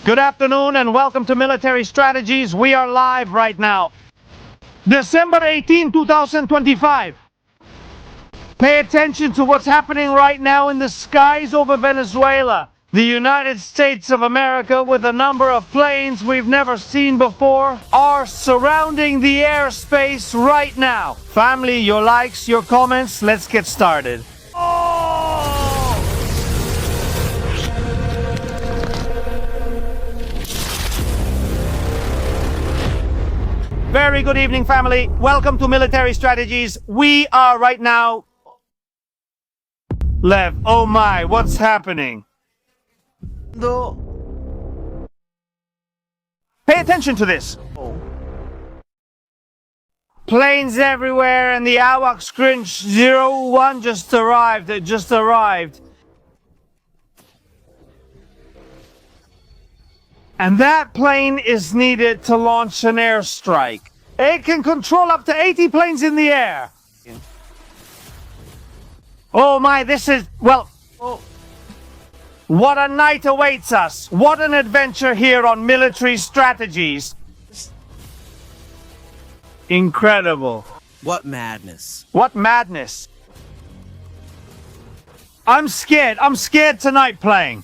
Good afternoon and welcome to Military Strategies. We are live right now. December 18, 2025. Pay attention to what's happening right now in the skies over Venezuela. The United States of America, with a number of planes we've never seen before, are surrounding the airspace right now. Family, your likes, your comments, let's get started. Very good evening, family. Welcome to Military Strategies. We are right now... Lev, oh my, what's happening? Pay attention to this. Planes everywhere and the AWACS Grinch 01 just arrived. It just arrived. And that plane is needed to launch an airstrike. It can control up to 80 planes in the air. Oh my, this is, well, what a night awaits us. What an adventure here on Military Strategies. Incredible. What madness. What madness. I'm scared. I'm scared tonight playing.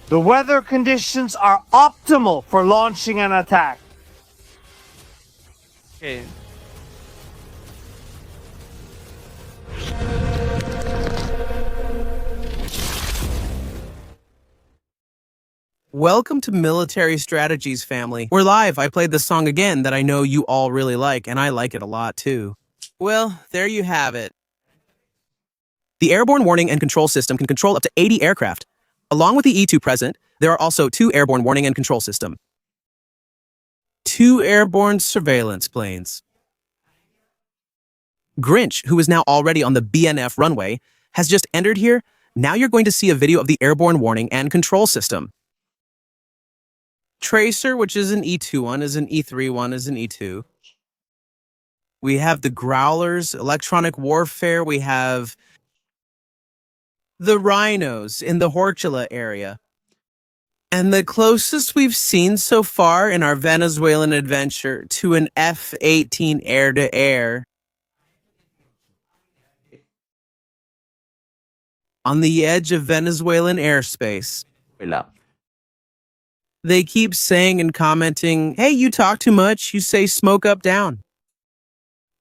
The weather conditions are optimal for launching an attack. Okay. Welcome to Military Strategies, family. We're live. I played the song again that I know you all really like, and I like it a lot too. Well, there you have it. The Airborne Warning and Control System can control up to 80 aircraft. Along with the E-2 present, there are also 2 Airborne Warning and Control System. 2 airborne surveillance planes. Grinch, who is now already on the BNF runway, has just entered here. Now you're going to see a video of the Airborne Warning and Control System. Tracer, which is an E2 one, is an E3 one, is an E2. We have the Growlers, electronic warfare. We have the Rhinos in the Hortula area. And the closest we've seen so far in our Venezuelan adventure to an F-18 air-to-air on the edge of Venezuelan airspace. They keep saying and commenting, hey, you talk too much, you say smoke up, down.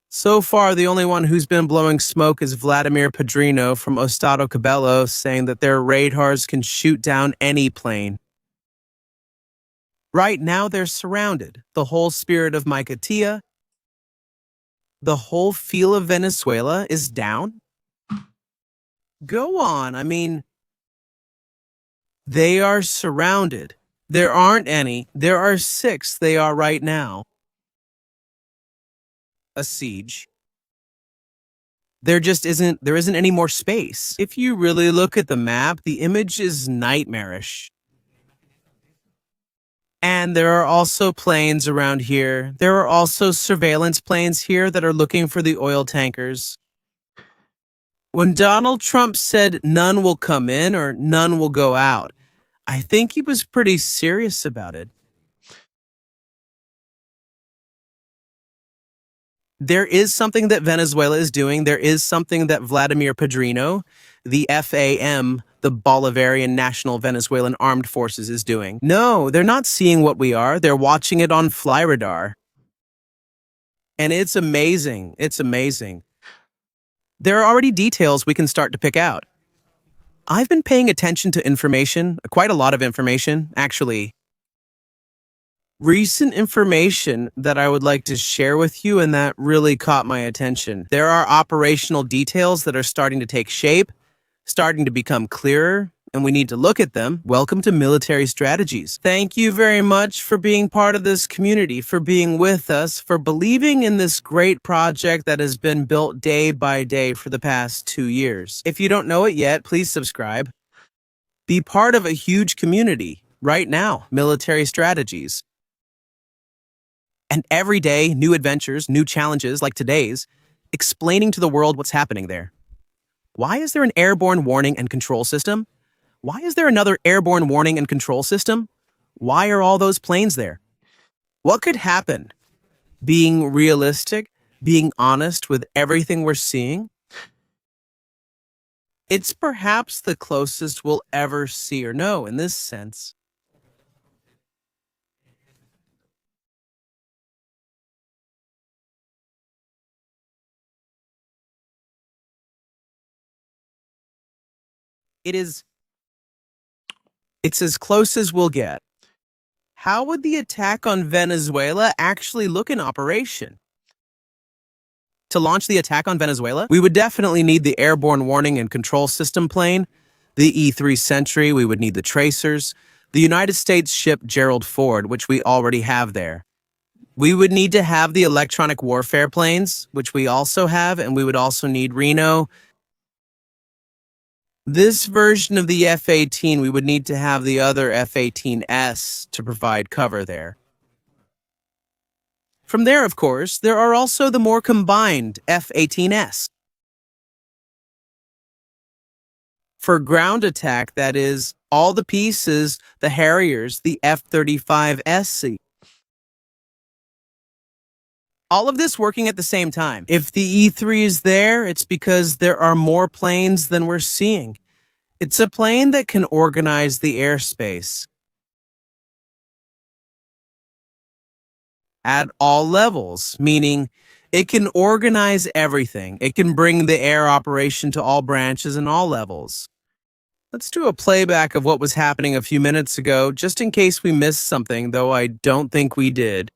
So far, the only one who's been blowing smoke is Vladimir Padrino from Estado Cabello, saying that their radars can shoot down any plane. Right now, they're surrounded. The whole spirit of Maiquetía, the whole feel of Venezuela is down. Go on, I mean, they are surrounded. There aren't any. There are 6 they are right now. A siege. There isn't any more space. If you really look at the map, the image is nightmarish. And there are also planes around here. There are also surveillance planes here that are looking for the oil tankers. When Donald Trump said none will come in or none will go out, I think he was pretty serious about it. There is something that Venezuela is doing. There is something that Vladimir Padrino, the FAM, the Bolivarian National Venezuelan Armed Forces, is doing. No, they're not seeing what we are. They're watching it on fly radar. And it's amazing. It's amazing. There are already details we can start to pick out. I've been paying attention to information, quite a lot of information, actually. Recent information that I would like to share with you and that really caught my attention. There are operational details that are starting to take shape, starting to become clearer, and we need to look at them. Welcome to Military Strategies. Thank you very much for being part of this community, for being with us, for believing in this great project that has been built day by day for the past 2 years. If you don't know it yet, please subscribe. Be part of a huge community right now, Military Strategies. And every day, new adventures, new challenges like today's, explaining to the world what's happening there. Why is there an airborne warning and control system? Why is there another airborne warning and control system? Why are all those planes there? What could happen? Being realistic, being honest with everything we're seeing? It's perhaps the closest we'll ever see or know in this sense. It's as close as we'll get. How would the attack on Venezuela actually look in operation? To launch the attack on Venezuela, we would definitely need the airborne warning and control system plane, the E-3 Sentry, we would need the tracers, the United States ship Gerald Ford, which we already have there. We would need to have the electronic warfare planes, which we also have, and we would also need Reno. This version of the F-18, we would need to have the other F-18S to provide cover there. From there, of course, there are also the more combined F-18S. For ground attack, that is, all the pieces, the Harriers, the F-35SC. All of this working at the same time. If the E-3 is there, it's because there are more planes than we're seeing. It's a plane that can organize the airspace at all levels, meaning it can organize everything. It can bring the air operation to all branches and all levels. Let's do a playback of what was happening a few minutes ago, just in case we missed something, though I don't think we did.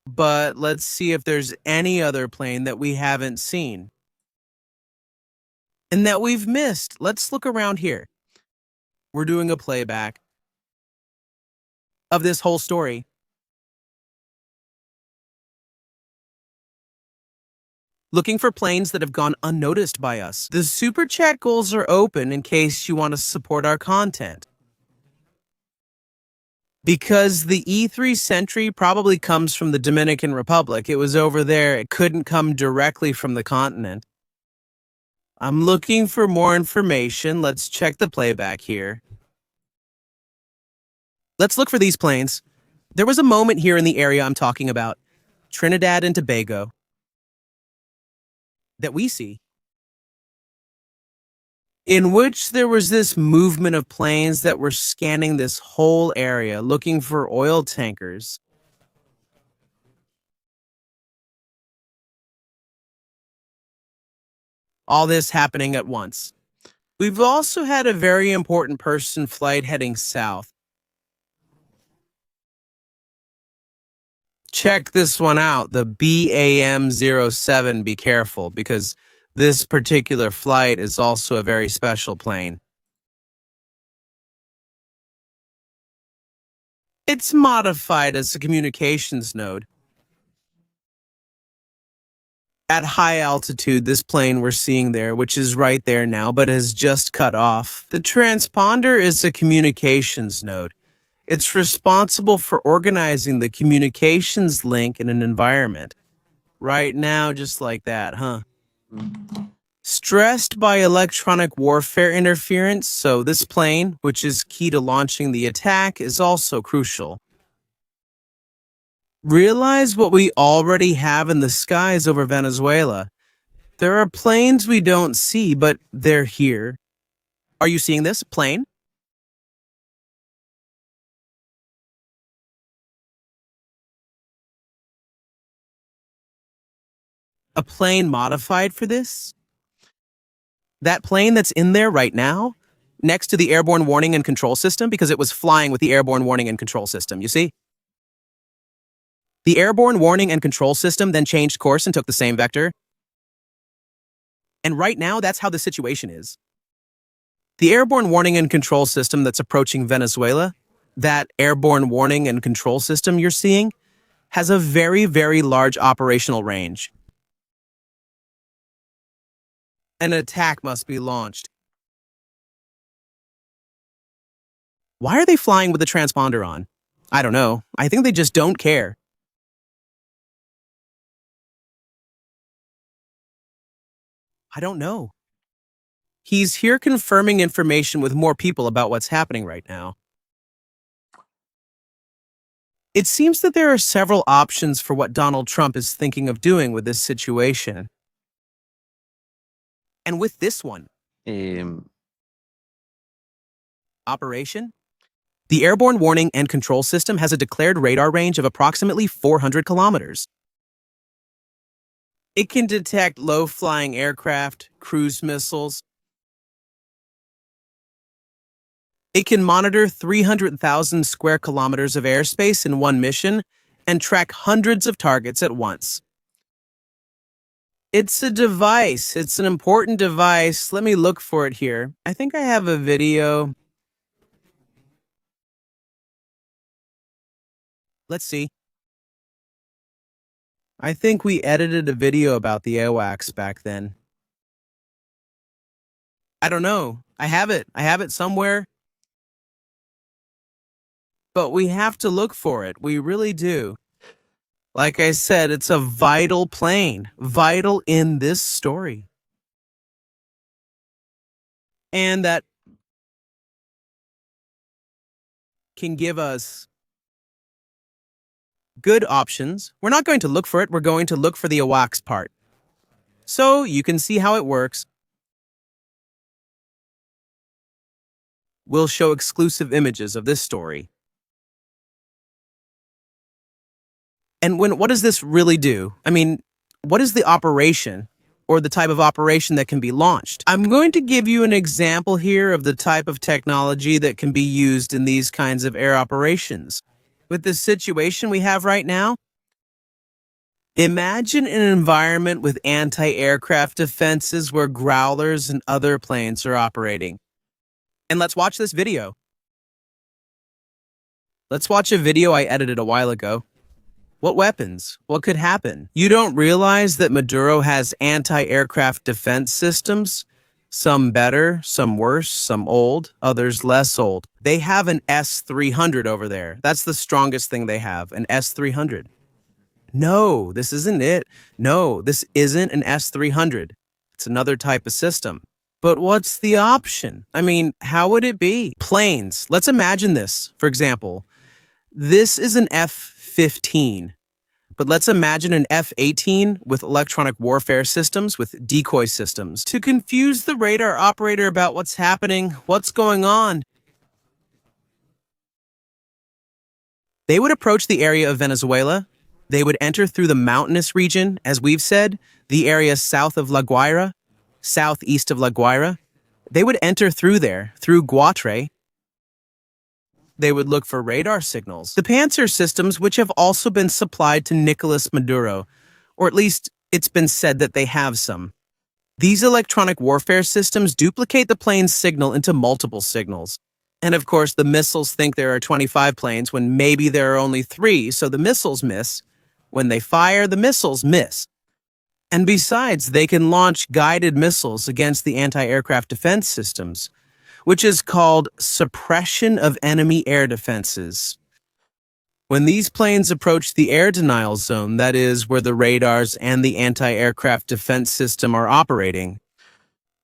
But let's see if there's any other plane that we haven't seen and that we've missed. Let's look around here. We're doing a playback of this whole story. Looking for planes that have gone unnoticed by us. The super chat goals are open in case you want to support our content. Because the E-3 Sentry probably comes from the Dominican Republic. It was over there. It couldn't come directly from the continent. I'm looking for more information. Let's check the playback here. Let's look for these planes. There was a moment here in the area I'm talking about, Trinidad and Tobago, that we see, in which there was this movement of planes that were scanning this whole area, looking for oil tankers. All this happening at once. We've also had a very important person flight heading south. Check this one out, the BAM-07. Be careful, because this particular flight is also a very special plane. It's modified as a communications node. At high altitude, this plane we're seeing there, which is right there now, but has just cut off. The transponder is a communications node. It's responsible for organizing the communications link in an environment. Right now, just like that, huh? Stressed by electronic warfare interference, so this plane, which is key to launching the attack, is also crucial. Realize what we already have in the skies over Venezuela. There are planes we don't see, but they're here. Are you seeing this plane? A plane modified for this? That plane that's in there right now, next to the airborne warning and control system, because it was flying with the airborne warning and control system, you see? The airborne warning and control system then changed course and took the same vector. And right now, that's how the situation is. The airborne warning and control system that's approaching Venezuela, that airborne warning and control system you're seeing, has a very, very large operational range. An attack must be launched. Why are they flying with the transponder on? I don't know. I think they just don't care. I don't know. He's here confirming information with more people about what's happening right now. It seems that there are several options for what Donald Trump is thinking of doing with this situation. And with this one, Operation, the Airborne Warning and Control System has a declared radar range of approximately 400 kilometers. It can detect low-flying aircraft, cruise missiles. It can monitor 300,000 square kilometers of airspace in one mission and track hundreds of targets at once. It's a device. It's an important device. Let me look for it here. I think I have a video. Let's see. I think we edited a video about the AWACS back then. I don't know. I have it. I have it somewhere. But we have to look for it. We really do. Like I said, it's a vital plane. Vital in this story. And that can give us good options. We're not going to look for it. We're going to look for the AWACS part. So you can see how it works. We'll show exclusive images of this story. And what does this really do? I mean, what is the operation or the type of operation that can be launched? I'm going to give you an example here of the type of technology that can be used in these kinds of air operations. With the situation we have right now, imagine an environment with anti-aircraft defenses where Growlers and other planes are operating. And let's watch this video. Let's watch a video I edited a while ago. What weapons? What could happen? You don't realize that Maduro has anti-aircraft defense systems? Some better, some worse, some old, others less old. They have an S-300 over there. That's the strongest thing they have, an S-300. No, this isn't it. No, this isn't an S-300. It's another type of system. But what's the option? I mean, how would it be? Planes. Let's imagine this. For example, this is an F-15. But let's imagine an F-18 with electronic warfare systems, with decoy systems, to confuse the radar operator about what's happening, what's going on. They would approach the area of Venezuela. They would enter through the mountainous region, as we've said, the area south of La Guaira, southeast of La Guaira. They would enter through there, through Guatre. They would look for radar signals. The Panzer systems, which have also been supplied to Nicolas Maduro, or at least it's been said that they have some. These electronic warfare systems duplicate the plane's signal into multiple signals. And of course, the missiles think there are 25 planes when maybe there are only 3, so the missiles miss. When they fire, the missiles miss. And besides, they can launch guided missiles against the anti-aircraft defense systems, which is called suppression of enemy air defenses. When these planes approach the air denial zone, that is, where the radars and the anti-aircraft defense system are operating,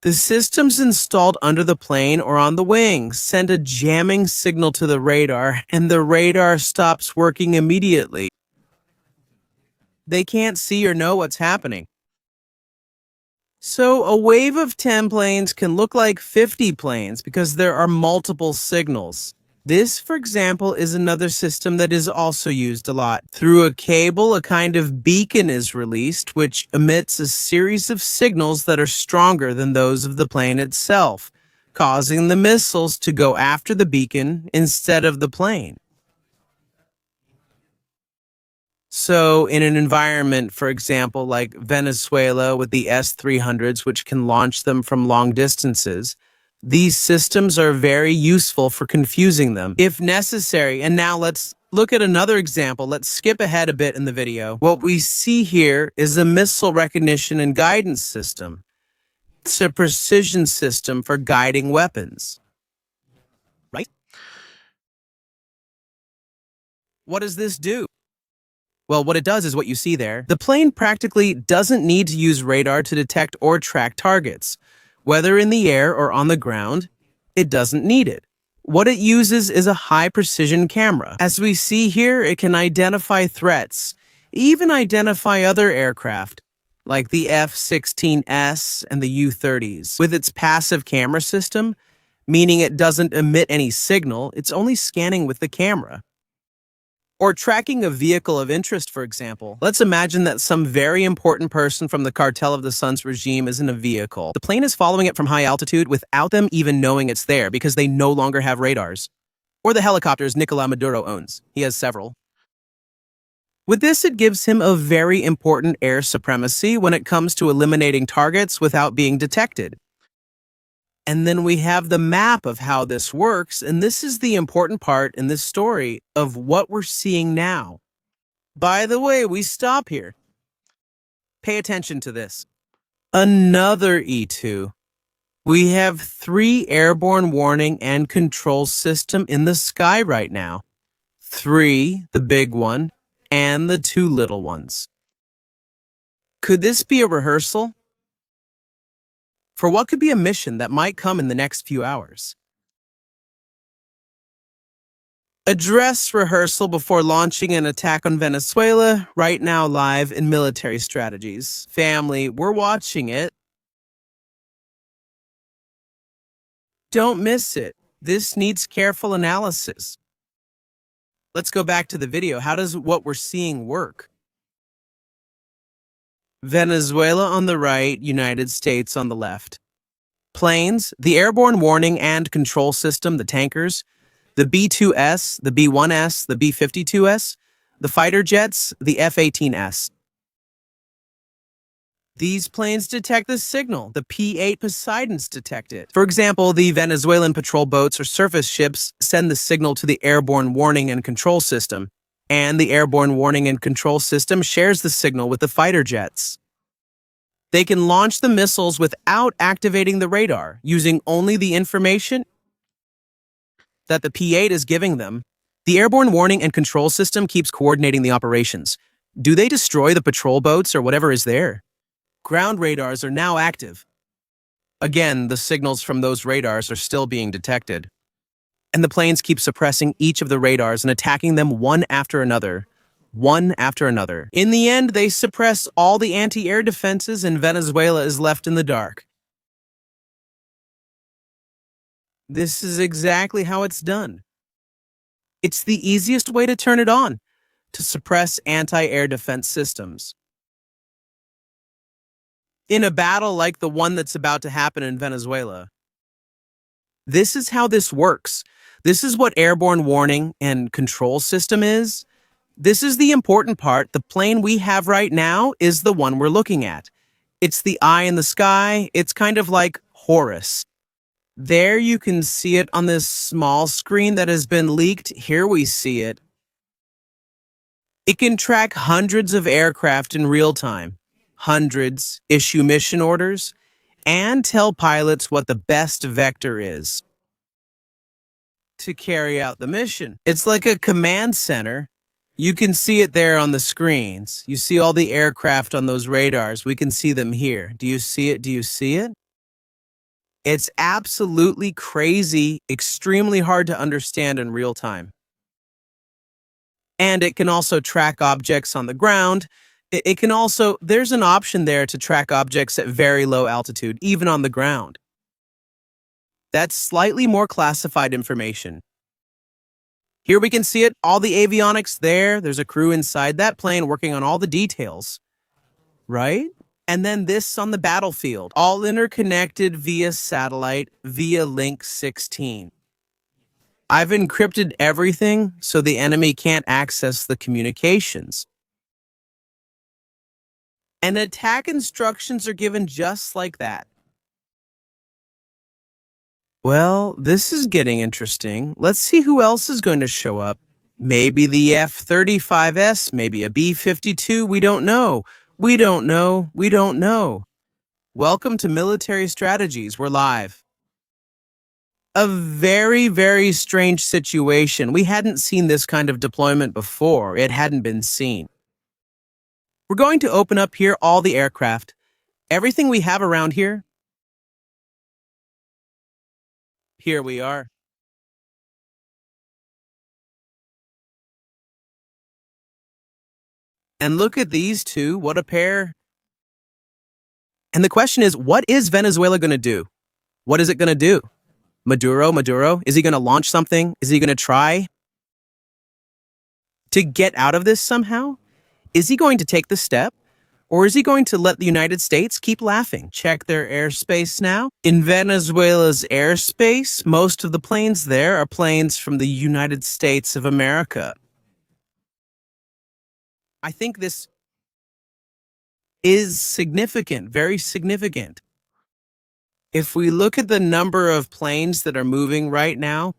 the systems installed under the plane or on the wing send a jamming signal to the radar, and the radar stops working immediately. They can't see or know what's happening. So a wave of 10 planes can look like 50 planes because there are multiple signals. This, for example, is another system that is also used a lot. Through a cable, a kind of beacon is released, which emits a series of signals that are stronger than those of the plane itself, causing the missiles to go after the beacon instead of the plane. So in an environment, for example, like Venezuela with the S-300s, which can launch them from long distances, these systems are very useful for confusing them, if necessary. And now let's look at another example. Let's skip ahead a bit in the video. What we see here is a missile recognition and guidance system. It's a precision system for guiding weapons. Right? What does this do? Well, what it does is what you see there. The plane practically doesn't need to use radar to detect or track targets. Whether in the air or on the ground, it doesn't need it. What it uses is a high-precision camera. As we see here, it can identify threats, even identify other aircraft, like the F-16S and the U-30s. With its passive camera system, meaning it doesn't emit any signal, it's only scanning with the camera. Or tracking a vehicle of interest, for example. Let's imagine that some very important person from the Cartel of the Sun's regime is in a vehicle. The plane is following it from high altitude without them even knowing it's there because they no longer have radars. Or the helicopters Nicolas Maduro owns. He has several. With this, it gives him a very important air supremacy when it comes to eliminating targets without being detected. And then we have the map of how this works, and this is the important part in this story of what we're seeing now. By the way, we stop here. Pay attention to this. Another E2. We have 3 airborne warning and control system in the sky right now. 3, the big one, and the 2 little ones. Could this be a rehearsal for what could be a mission that might come in the next few hours? A dress rehearsal before launching an attack on Venezuela, right now live in Military Strategies. Family, we're watching it. Don't miss it. This needs careful analysis. Let's go back to the video. How does what we're seeing work? Venezuela on the right, United States on the left. Planes, the airborne warning and control system, the tankers, the B-2S, the B-1S, the B-52S, the fighter jets, the F-18S. These planes detect the signal. The P-8 Poseidons detect it. For example, the Venezuelan patrol boats or surface ships send the signal to the airborne warning and control system, and the airborne warning and control system shares the signal with the fighter jets. They can launch the missiles without activating the radar, using only the information that the P-8 is giving them. The airborne warning and control system keeps coordinating the operations. Do they destroy the patrol boats or whatever is there? Ground radars are now active. Again, the signals from those radars are still being detected. And the planes keep suppressing each of the radars and attacking them one after another. In the end, they suppress all the anti-air defenses and Venezuela is left in the dark. This is exactly how it's done. It's the easiest way to turn it on, to suppress anti-air defense systems. In a battle like the one that's about to happen in Venezuela. This is how this works. This is what airborne warning and control system is. This is the important part. The plane we have right now is the one we're looking at. It's the eye in the sky. It's kind of like Horus. There you can see it on this small screen that has been leaked. Here we see it. It can track hundreds of aircraft in real time. Hundreds, issue mission orders, and tell pilots what the best vector is to carry out the mission. It's like a command center. You can see it there on the screens. You see all the aircraft on those radars. We can see them here. Do you see it? Do you see it? It's absolutely crazy, extremely hard to understand in real time. And it can also track objects on the ground. It can also, there's an option there to track objects at very low altitude, even on the ground. That's slightly more classified information. Here we can see it, all the avionics there. There's a crew inside that plane working on all the details, right? And then this on the battlefield, all interconnected via satellite, via link 16. I've encrypted everything so the enemy can't access the communications. And attack instructions are given just like that. Well, this is getting interesting. Let's see who else is going to show up. Maybe the F-35S, maybe a B-52, we don't know. We don't know. Welcome to Military Strategies, we're live. A very, very strange situation. We hadn't seen this kind of deployment before. It hadn't been seen. We're going to open up here all the aircraft. Everything we have around here, Here we are. And look at these two. What a pair. And the question is, what is Venezuela going to do? What is it going to do? Maduro, is he going to launch something? Is he going to try to get out of this somehow? Is he going to take the step? Or is he going to let the United States keep laughing? Check their airspace now. In Venezuela's airspace, most of the planes there are planes from the United States of America. I think this is significant, very significant. If we look at the number of planes that are moving right now,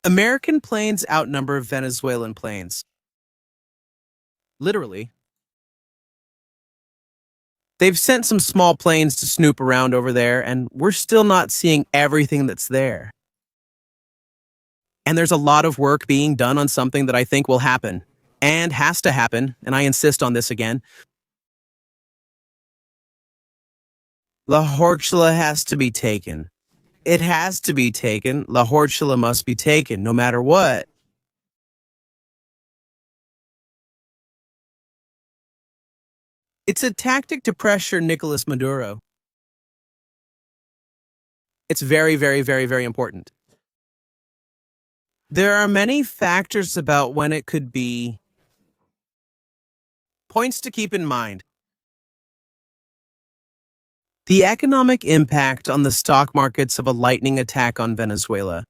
American planes outnumber Venezuelan planes. Literally. They've sent some small planes to snoop around over there, and we're still not seeing everything that's there. And there's a lot of work being done on something that I think will happen, and has to happen, and I insist on this again. La Hortula has to be taken. It has to be taken. La Hortula must be taken, no matter what. It's a tactic to pressure Nicolas Maduro. It's very, very, very, very important. There are many factors about when it could be. Points to keep in mind. The economic impact on the stock markets of a lightning attack on Venezuela.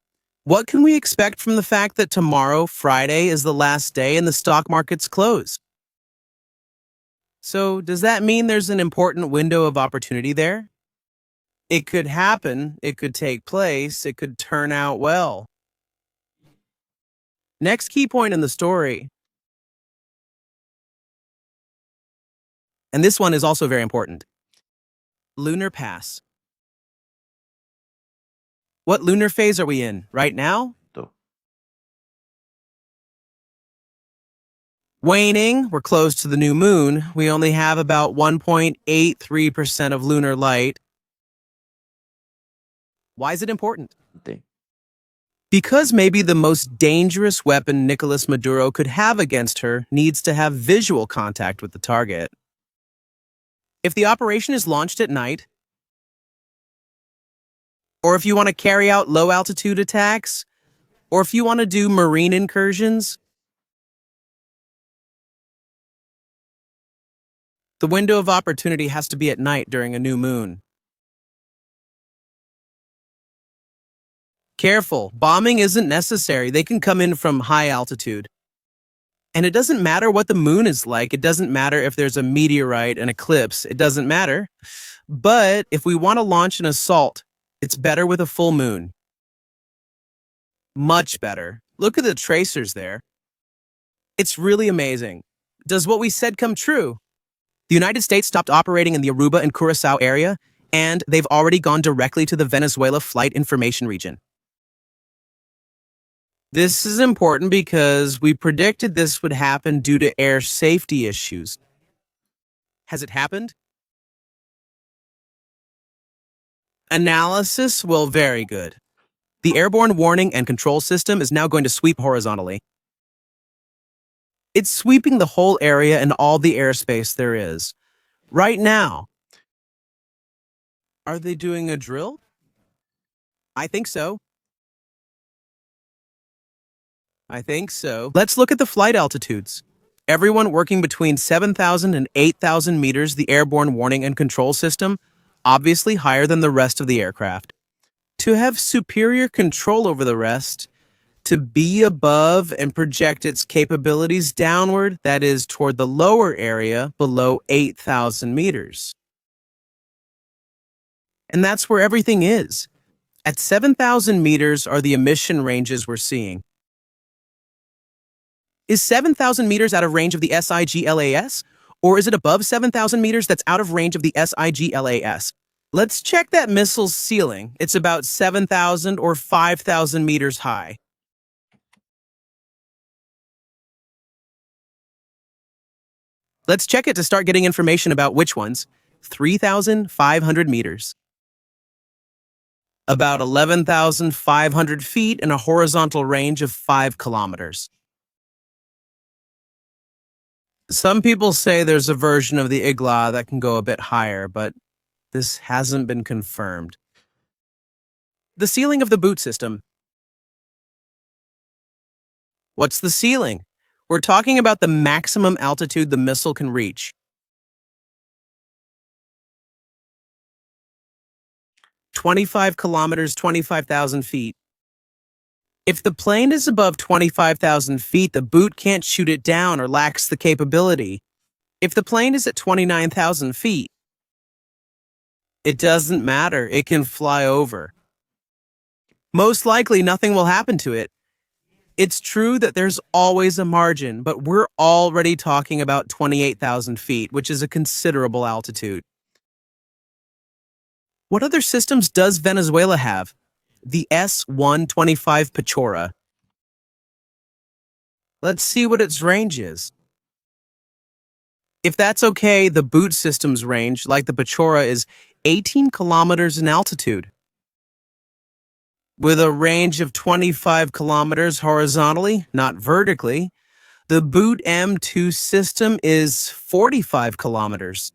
What can we expect from the fact that tomorrow, Friday, is the last day and the stock markets close? So, does that mean there's an important window of opportunity there? It could happen, it could take place, it could turn out well. Next key point in the story. And this one is also very important. Lunar pass. What lunar phase are we in right now? Waning, we're close to the new moon. We only have about 1.83% of lunar light. Why is it important? Because maybe the most dangerous weapon Nicolas Maduro could have against her needs to have visual contact with the target. If the operation is launched at night, or if you want to carry out low-altitude attacks, or if you want to do marine incursions, the window of opportunity has to be at night during a new moon. Careful, bombing isn't necessary. They can come in from high altitude. And it doesn't matter what the moon is like. It doesn't matter if there's a meteorite, an eclipse. It doesn't matter. But if we want to launch an assault, it's better with a full moon. Much better. Look at the tracers there. It's really amazing. Does what we said come true? The United States stopped operating in the Aruba and Curacao area, and they've already gone directly to the Venezuela flight information region. This is important because we predicted this would happen due to air safety issues. Has it happened? Analysis? Well, very good. The airborne warning and control system is now going to sweep horizontally. It's sweeping the whole area and all the airspace there is. Right now. Are they doing a drill? I think so. Let's look at the flight altitudes. Everyone working between 7,000 and 8,000 meters, the airborne warning and control system, obviously higher than the rest of the aircraft. To have superior control over the rest, to be above and project its capabilities downward, that is, toward the lower area below 8,000 meters. And that's where everything is. At 7,000 meters are the emission ranges we're seeing. Is 7,000 meters out of range of the SIGLAS? Or is it above 7,000 meters that's out of range of the SIGLAS? Let's check that missile's ceiling. It's about 7,000 or 5,000 meters high. Let's check it to start getting information about which ones. 3,500 meters. about 11,500 feet and a horizontal range of 5 kilometers. Some people say there's a version of the Igla that can go a bit higher, but this hasn't been confirmed. The ceiling of the boot system. What's the ceiling? We're talking about the maximum altitude the missile can reach. 25 kilometers, 25,000 feet. If the plane is above 25,000 feet, the boot can't shoot it down or lacks the capability. If the plane is at 29,000 feet, it doesn't matter, it can fly over. Most likely nothing will happen to it. It's true that there's always a margin, but we're already talking about 28,000 feet, which is a considerable altitude. What other systems does Venezuela have? The S-125 Pechora. Let's see what its range is. If that's okay, the boot system's range, like the Pechora, is 18 kilometers in altitude. With a range of 25 kilometers horizontally, not vertically, the boot M2 system is 45 kilometers.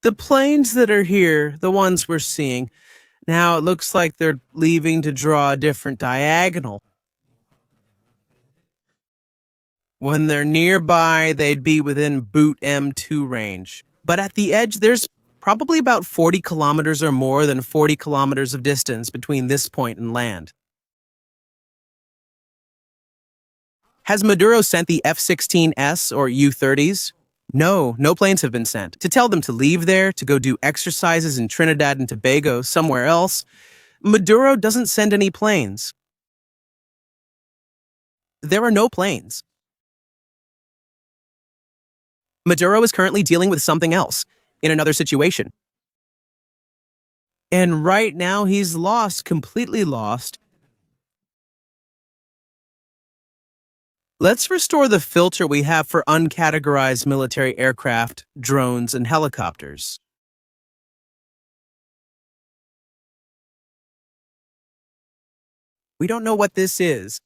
The planes that are here, the ones we're seeing, now it looks like they're leaving to draw a different diagonal. When they're nearby, they'd be within boot M2 range. But at the edge, there's probably about 40 kilometers or more than 40 kilometers of distance between this point and land. Has Maduro sent the F-16S or U-30s? No planes have been sent. To tell them to leave there, to go do exercises in Trinidad and Tobago, somewhere else, Maduro doesn't send any planes. There are no planes. Maduro is currently dealing with something else, in another situation. And right now he's lost, completely lost. Let's restore the filter we have for uncategorized military aircraft, drones, and helicopters. We don't know what this is,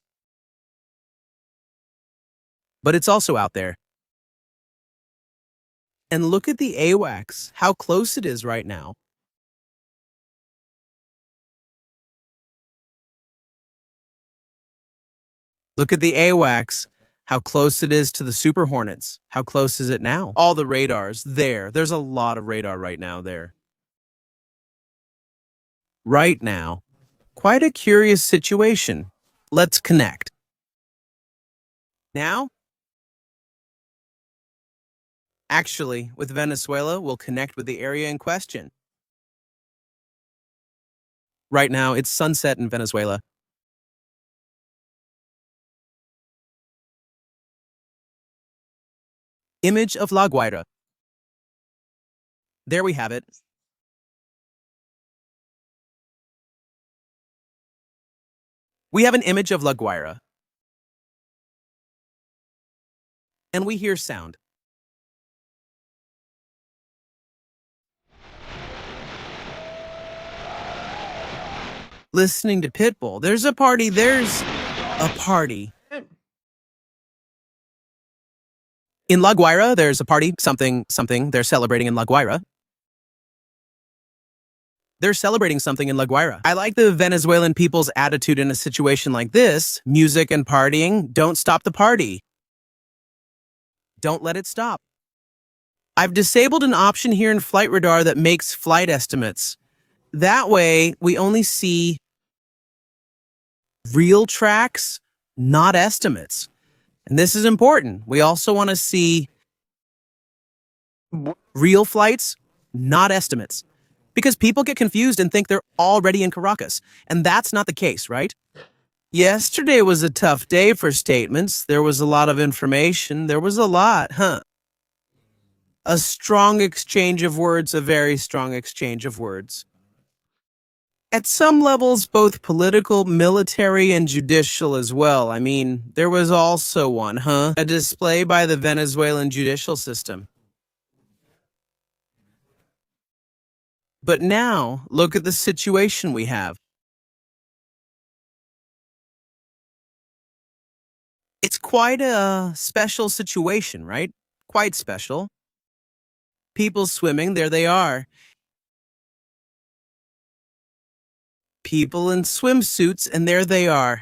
but it's also out there. And look at the AWACS, how close it is right now. Look at the AWACS, how close it is to the Super Hornets. How close is it now? All the radars, there's a lot of radar right now there. Right now, quite a curious situation. Let's connect. Now? Actually, with Venezuela, we'll connect with the area in question. Right now, it's sunset in Venezuela. Image of La Guaira. There we have it. We have an image of La Guaira. And we hear sound. Listening to Pitbull. There's a party. In La Guaira, there's a party, something, they're celebrating in La Guaira. They're celebrating something in La Guaira. I like the Venezuelan people's attitude in a situation like this. Music and partying, don't stop the party. Don't let it stop. I've disabled an option here in Flight Radar that makes flight estimates. That way, we only see real tracks, not estimates. And this is important. We also want to see real flights, not estimates. Because people get confused and think they're already in Caracas. And that's not the case, right? Yesterday was a tough day for statements. There was a lot of information. There was a lot, A strong exchange of words, a very strong exchange of words. At some levels, both political, military, and judicial as well. I mean, there was also one, A display by the Venezuelan judicial system. But now, look at the situation we have. It's quite a special situation, right? Quite special. People swimming, there they are. People in swimsuits, and there they are.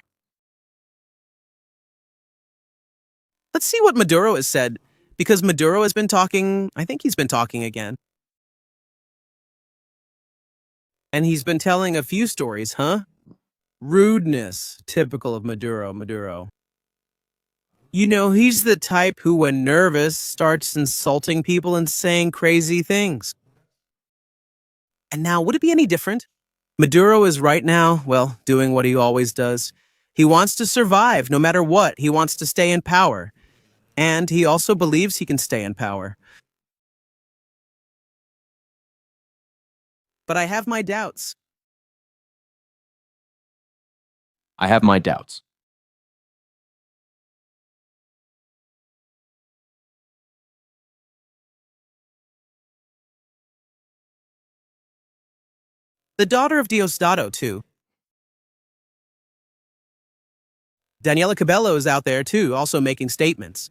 Let's see what Maduro has said, because Maduro has been talking, I think he's been talking again. And he's been telling a few stories, huh? Rudeness, typical of Maduro. You know, he's the type who, when nervous, starts insulting people and saying crazy things. And now, would it be any different? Maduro is right now, well, doing what he always does. He wants to survive no matter what. He wants to stay in power. And he also believes he can stay in power. But I have my doubts. I have my doubts. The daughter of Diosdado, too. Daniela Cabello is out there, too, also making statements.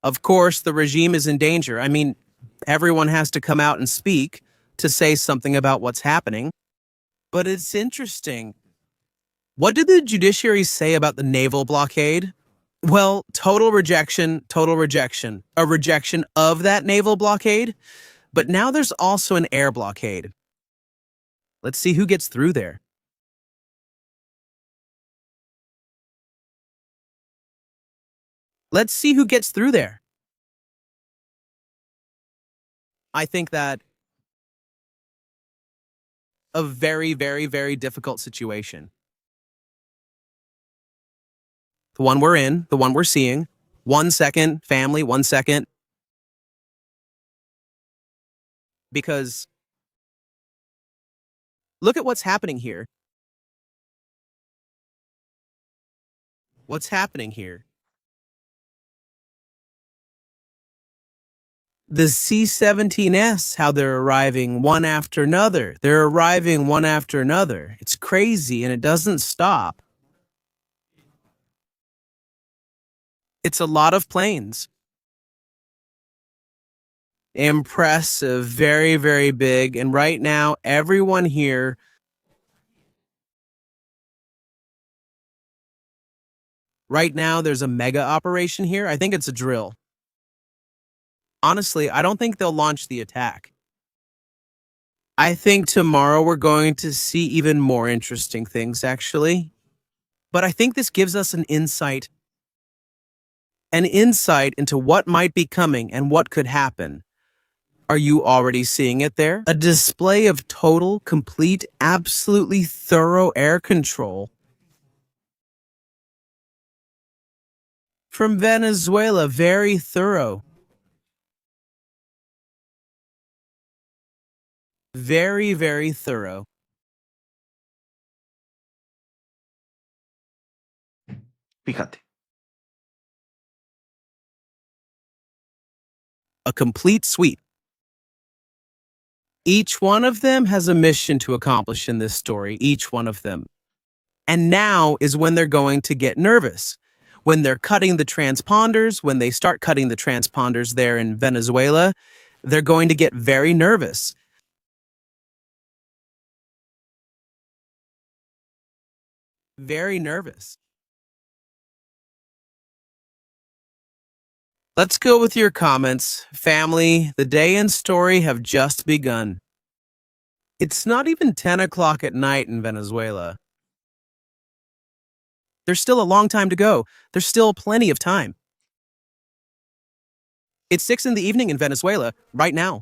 Of course, the regime is in danger. I mean, everyone has to come out and speak to say something about what's happening. But it's interesting. What did the judiciary say about the naval blockade? Well, total rejection, total rejection. A rejection of that naval blockade. But now there's also an air blockade. Let's see who gets through there. Let's see who gets through there. I think that a very, very, very difficult situation. The one we're in, the one we're seeing. 1 second, family, 1 second. Because look at what's happening here. What's happening here? The C-17S, how they're arriving one after another. They're arriving one after another. It's crazy, and it doesn't stop. It's a lot of planes. Impressive, very, very big. And right now, everyone here, right now, there's a mega operation here. I think it's a drill. Honestly, I don't think they'll launch the attack. I think tomorrow we're going to see even more interesting things, actually. But I think this gives us an insight into what might be coming and what could happen. Are you already seeing it there? A display of total, complete, absolutely thorough air control from Venezuela. Very thorough. Very, very thorough. Fíjate. A complete sweep. Each one of them has a mission to accomplish in this story, each one of them. And now is when they're going to get nervous. When they're cutting the transponders, when they start cutting the transponders there in Venezuela, they're going to get very nervous. Very nervous. Let's go with your comments. Family, the day and story have just begun. It's not even 10 o'clock at night in Venezuela. There's still a long time to go. There's still plenty of time. It's 6 in the evening in Venezuela right now.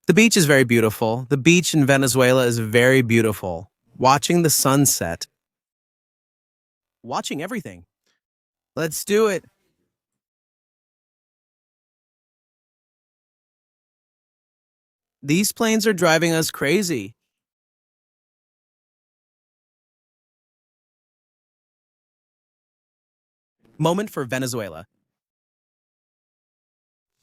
The beach is very beautiful. The beach in Venezuela is very beautiful. Watching the sunset. Watching everything. Let's do it. These planes are driving us crazy. Moment for Venezuela.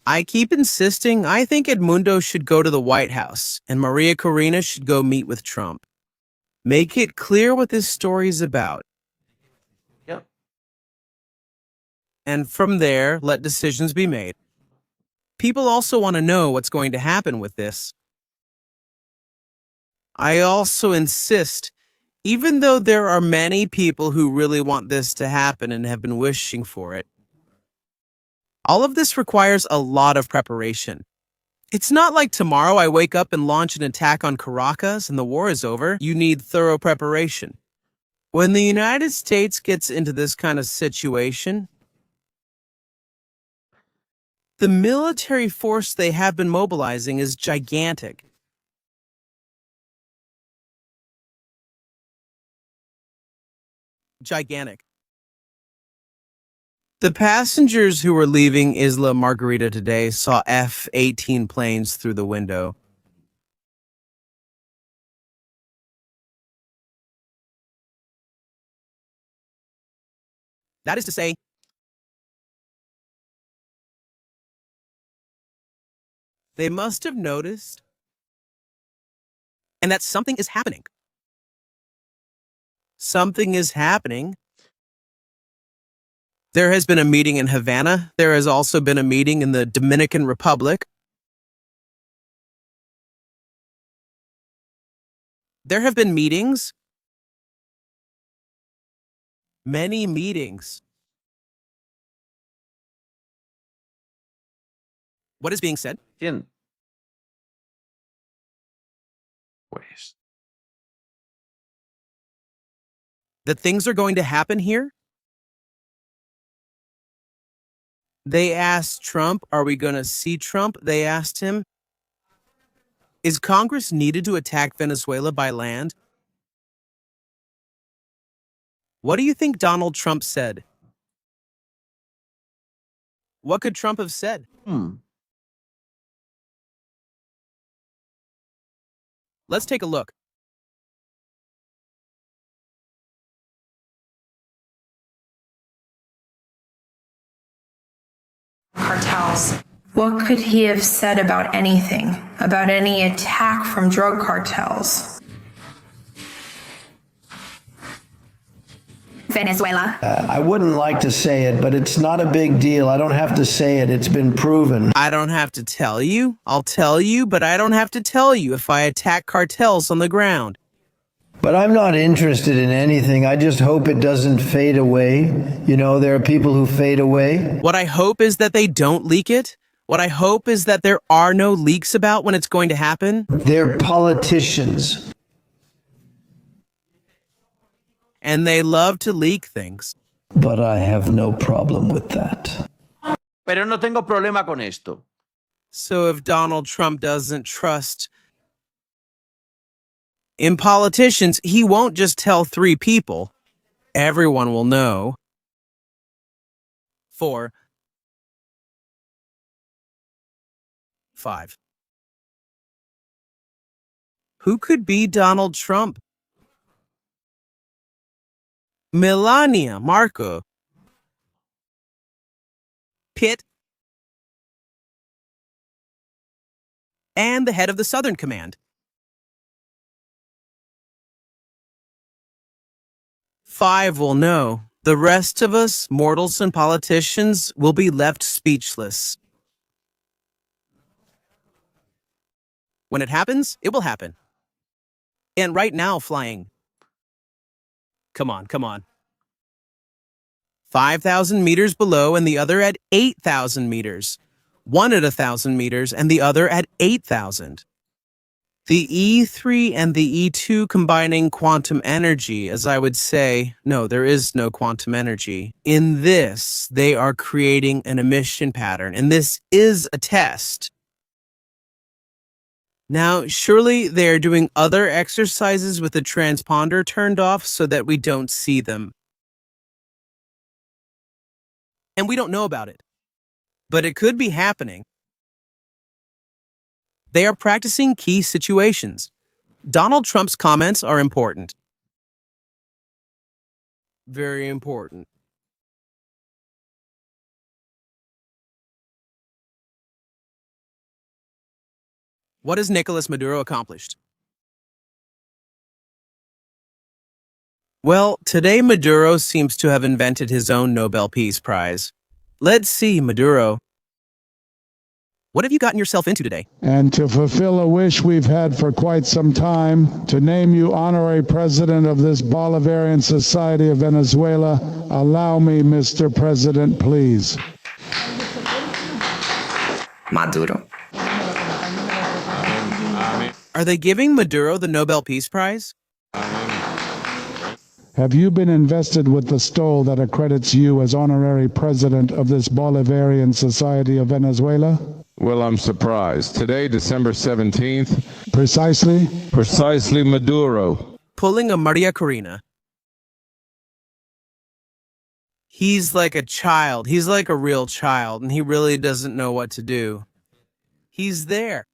I keep insisting I think Edmundo should go to the White House and Maria Corina should go meet with Trump. Make it clear what this story is about. Yep. And from there, let decisions be made. People also want to know what's going to happen with this. I also insist, even though there are many people who really want this to happen and have been wishing for it, all of this requires a lot of preparation. It's not like tomorrow I wake up and launch an attack on Caracas and the war is over. You need thorough preparation. When the United States gets into this kind of situation, the military force they have been mobilizing is gigantic. Gigantic. The passengers who were leaving Isla Margarita today saw F-18 planes through the window. That is to say, they must have noticed and that something is happening. Something is happening. There has been a meeting in Havana. There has also been a meeting in the Dominican Republic. There have been meetings. Many meetings. What is being said? ¿Quién? Pues. That things are going to happen here? They asked Trump, are we going to see Trump? They asked him, is Congress needed to attack Venezuela by land? What do you think Donald Trump said? What could Trump have said? Let's take a look. Cartels. What could he have said about anything? About any attack from drug cartels? Venezuela. I wouldn't like to say it, but it's not a big deal. I don't have to say it. It's been proven. I don't have to tell you. I'll tell you, but I don't have to tell you if I attack cartels on the ground. But I'm not interested in anything. I just hope it doesn't fade away. You know, there are people who fade away. What I hope is that they don't leak it. What I hope is that there are no leaks about when it's going to happen. They're politicians. And they love to leak things. But I have no problem with that. Pero no tengo problema con esto. So if Donald Trump doesn't trust in politicians, he won't just tell 3 people. Everyone will know. 4, 5. Who could be Donald Trump? Melania, Marco, Pitt, and the head of the Southern Command. 5 will know. The rest of us, mortals and politicians, will be left speechless. When it happens, it will happen. And right now, flying. Come on, come on. 5,000 meters below and the other at 8,000 meters. One at 1,000 meters and the other at 8,000. The E3 and the E2 combining quantum energy, as I would say, no, there is no quantum energy. In this, they are creating an emission pattern, and this is a test. Now, surely they are doing other exercises with the transponder turned off so that we don't see them. And we don't know about it. But it could be happening. They are practicing key situations. Donald Trump's comments are important. Very important. What has Nicolas Maduro accomplished? Well, today Maduro seems to have invented his own Nobel Peace Prize. Let's see, Maduro. What have you gotten yourself into today? And to fulfill a wish we've had for quite some time, to name you honorary president of this Bolivarian Society of Venezuela, allow me, Mr. President, please. Maduro. Are they giving Maduro the Nobel Peace Prize? Have you been invested with the stole that accredits you as honorary president of this Bolivarian Society of Venezuela? Well, I'm surprised. Today, December 17th, Precisely Maduro. Pulling a Maria Corina. He's like a child. He's like a real child, and he really doesn't know what to do. He's there.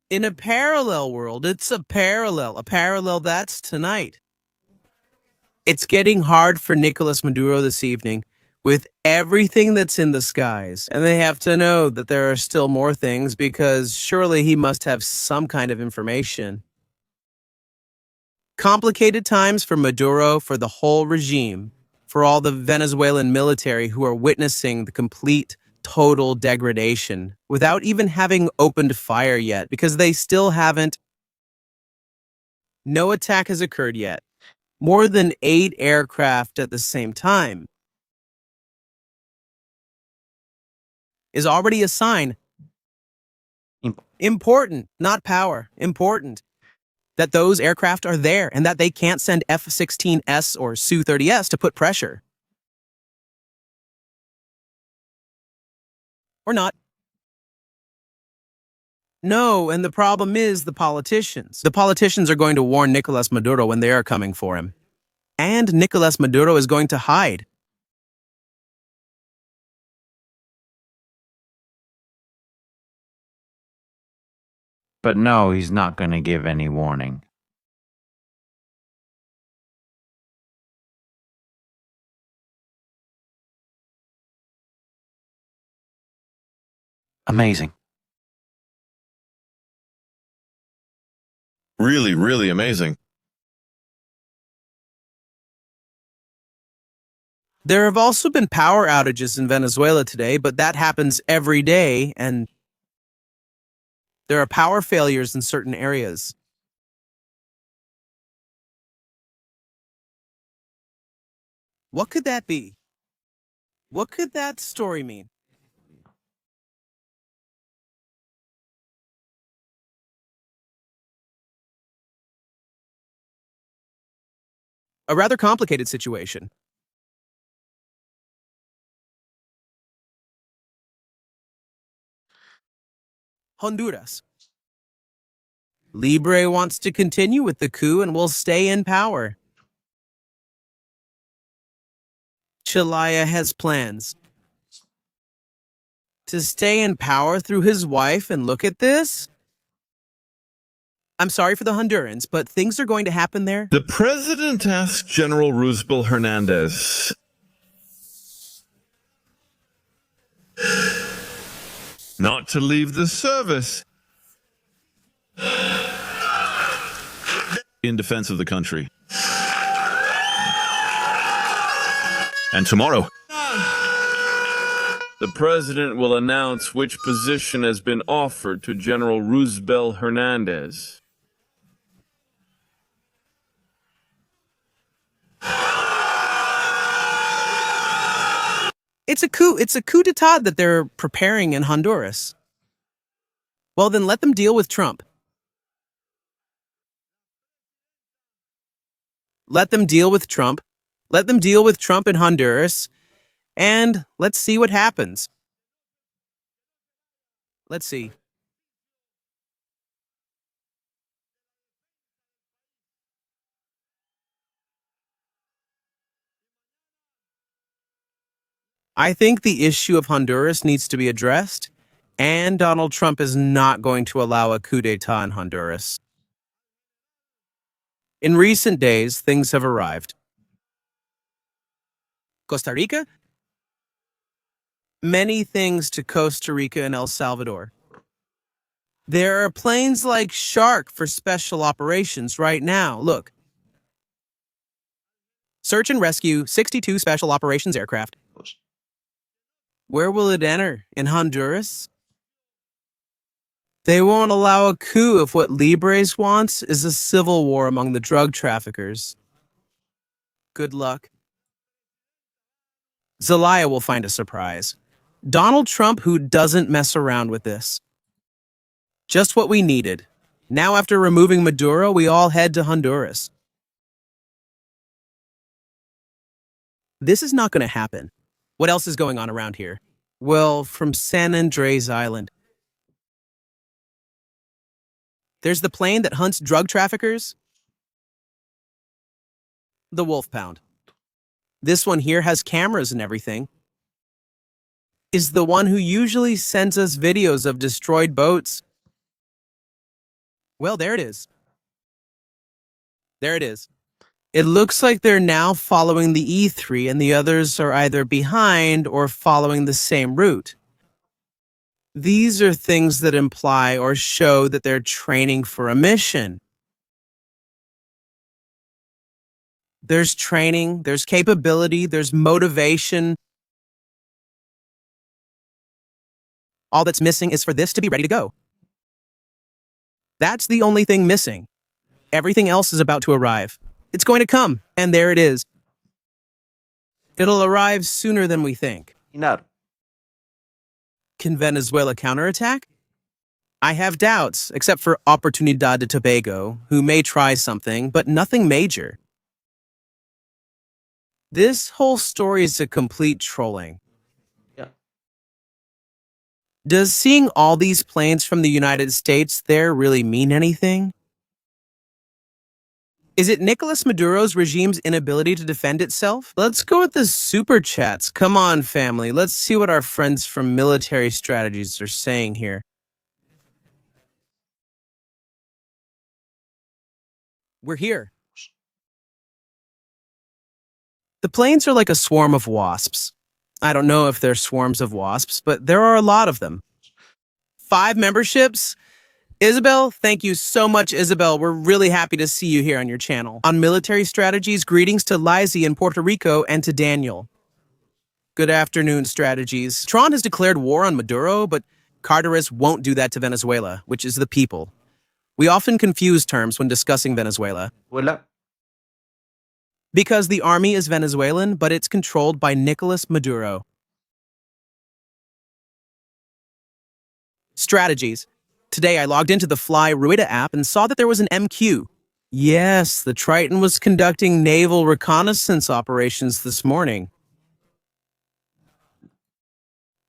In a parallel world, it's a parallel that's tonight. It's getting hard for Nicolas Maduro this evening with everything that's in the skies. And they have to know that there are still more things because surely he must have some kind of information. Complicated times for Maduro, for the whole regime, for all the Venezuelan military who are witnessing the complete total degradation without even having opened fire yet because they still haven't. No attack has occurred yet. More than 8 aircraft at the same time is already a sign. Important, not power, important. That those aircraft are there and that they can't send F-16S or Su-30S to put pressure. Or not. No, and the problem is the politicians. The politicians are going to warn Nicolas Maduro when they are coming for him. And Nicolas Maduro is going to hide. But no, he's not going to give any warning. Amazing. Really, really amazing. There have also been power outages in Venezuela today, but that happens every day, and there are power failures in certain areas. What could that be? What could that story mean? A rather complicated situation. Honduras. Libre wants to continue with the coup and will stay in power. Chelaya has plans to stay in power through his wife, and look at this. I'm sorry for the Hondurans, but things are going to happen there. The president asked General Roosevelt Hernandez not to leave the service in defense of the country. And tomorrow, the president will announce which position has been offered to General Roosevelt Hernandez. It's a coup. It's a coup d'etat that they're preparing in Honduras. Well, then let them deal with Trump. Let them deal with Trump. Let them deal with Trump in Honduras. And let's see what happens. Let's see. I think the issue of Honduras needs to be addressed, and Donald Trump is not going to allow a coup d'etat in Honduras. In recent days, things have arrived. Costa Rica? many things to Costa Rica and El Salvador. There are planes like Shark for special operations right now. Look. Search and rescue 62 special operations aircraft. Where will it enter? In Honduras? They won't allow a coup if what Libres wants is a civil war among the drug traffickers. Good luck. Zelaya will find a surprise. Donald Trump, who doesn't mess around with this. Just what we needed. Now, after removing Maduro, we all head to Honduras. This is not going to happen. What else is going on around here? Well, from San Andres Island. There's the plane that hunts drug traffickers. The Wolf Pound. This one here has cameras and everything. Is the one who usually sends us videos of destroyed boats. Well, there it is. There it is. It looks like they're now following the E3 and the others are either behind or following the same route. These are things that imply or show that they're training for a mission. There's training, there's capability, there's motivation. All that's missing is for this to be ready to go. That's the only thing missing. Everything else is about to arrive. It's going to come, and there it is. It'll arrive sooner than we think. Can Venezuela counterattack? I have doubts, except for Oportunidad de Tobago, who may try something, but nothing major. This whole story is a complete trolling. Does seeing all these planes from the United States there really mean anything? Is it Nicolas Maduro's regime's inability to defend itself? Let's go with the super chats. Come on, family. Let's see what our friends from Military Strategies are saying here. We're here. The planes are like a swarm of wasps. I don't know if they're swarms of wasps, but there are a lot of them. 5 memberships? Isabel, thank you so much, Isabel. We're really happy to see you here on your channel. On Military Strategies, greetings to Lizzie in Puerto Rico and to Daniel. Good afternoon, Strategies. Tron has declared war on Maduro, but Carteris won't do that to Venezuela, which is the people. We often confuse terms when discussing Venezuela. Because the army is Venezuelan, but it's controlled by Nicolas Maduro. Strategies. Today I logged into the Fly Ruida app and saw that there was an MQ. Yes, the Triton was conducting naval reconnaissance operations this morning.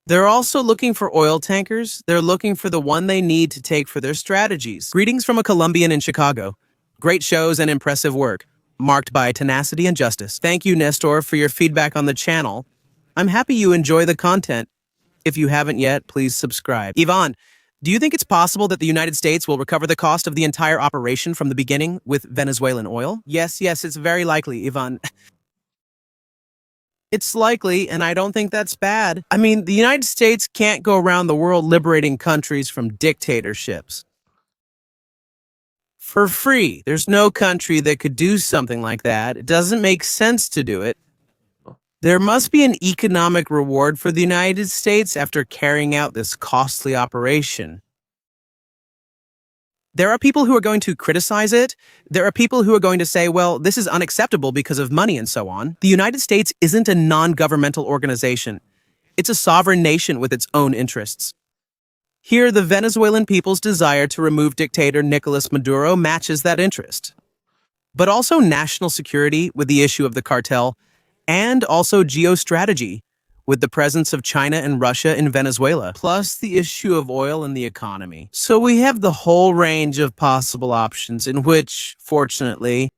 They're also looking for oil tankers. They're looking for the one they need to take for their strategies. Greetings from a Colombian in Chicago. Great shows and impressive work, marked by tenacity and justice. Thank you, Nestor, for your feedback on the channel. I'm happy you enjoy the content. If you haven't yet, please subscribe. Yvonne, do you think it's possible that the United States will recover the cost of the entire operation from the beginning with Venezuelan oil? Yes, it's very likely, Yvonne. It's likely, and I don't think that's bad. I mean, the United States can't go around the world liberating countries from dictatorships for free. There's no country that could do something like that. It doesn't make sense to do it. There must be an economic reward for the United States after carrying out this costly operation. There are people who are going to criticize it. There are people who are going to say, well, this is unacceptable because of money and so on. The United States isn't a non-governmental organization. It's a sovereign nation with its own interests. Here, the Venezuelan people's desire to remove dictator Nicolas Maduro matches that interest. But also national security with the issue of the cartel, and also geostrategy, with the presence of China and Russia in Venezuela, plus the issue of oil and the economy. So we have the whole range of possible options in which, fortunately,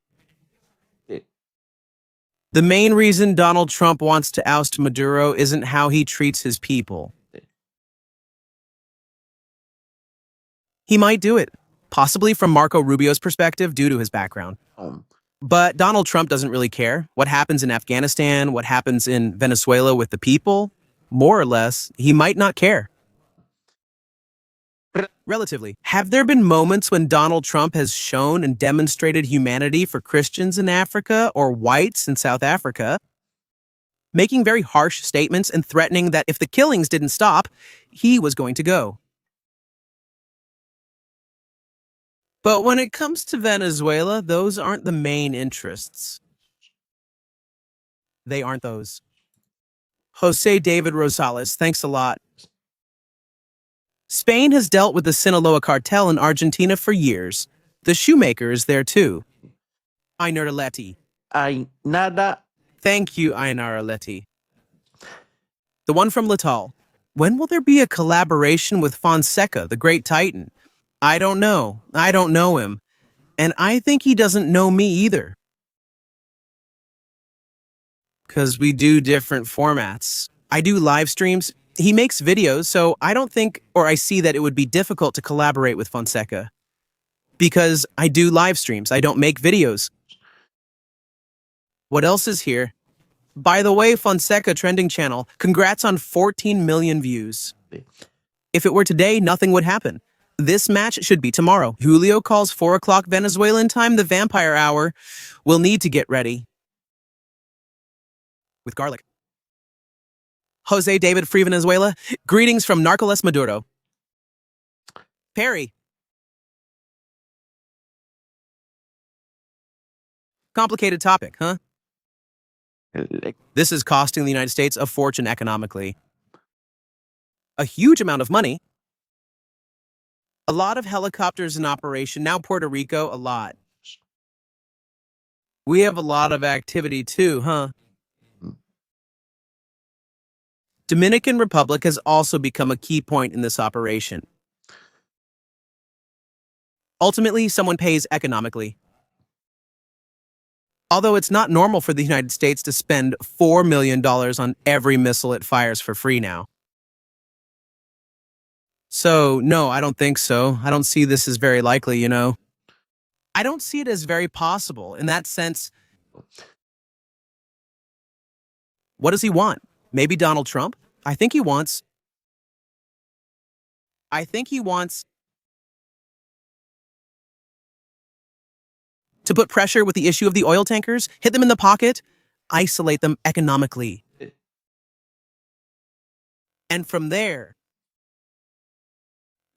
the main reason Donald Trump wants to oust Maduro isn't how he treats his people. He might do it, possibly from Marco Rubio's perspective due to his background. But Donald Trump doesn't really care what happens in Afghanistan, what happens in Venezuela with the people. more or less, he might not care. Relatively. Have there been moments when Donald Trump has shown and demonstrated humanity for Christians in Africa or whites in South Africa, making very harsh statements and threatening that if the killings didn't stop, he was going to go? But when it comes to Venezuela, those aren't the main interests. They aren't those. Jose David Rosales, thanks a lot. Spain has dealt with the Sinaloa cartel in Argentina for years. The shoemaker is there too. Einar Aleti. Hay nada. Thank you, Einar Aleti. The one from Lital. When will there be a collaboration with Fonseca, the great titan? I don't know. I don't know him. And I think he doesn't know me either. Because we do different formats. I do live streams. He makes videos, so I don't think, or I see that it would be difficult to collaborate with Fonseca. Because I do live streams. I don't make videos. What else is here? By the way, Fonseca Trending Channel, congrats on 14 million views. If it were today, nothing would happen. This match should be tomorrow. Julio calls 4 o'clock Venezuelan time the vampire hour. We'll need to get ready. With garlic. Jose David Free Venezuela, greetings from Narcoles Maduro. Perry. Complicated topic, huh? This is costing the United States a fortune economically. A huge amount of money. A lot of helicopters in operation. Now Puerto Rico, a lot. We have a lot of activity too, huh? Dominican Republic has also become a key point in this operation. Ultimately, someone pays economically. Although it's not normal for the United States to spend $4 million on every missile it fires for free now. So, no, I don't think so. I don't see this as very likely, you know. I don't see it as very possible. In that sense, what does he want? Maybe Donald Trump? I think he wants to put pressure with the issue of the oil tankers, hit them in the pocket, isolate them economically. And from there,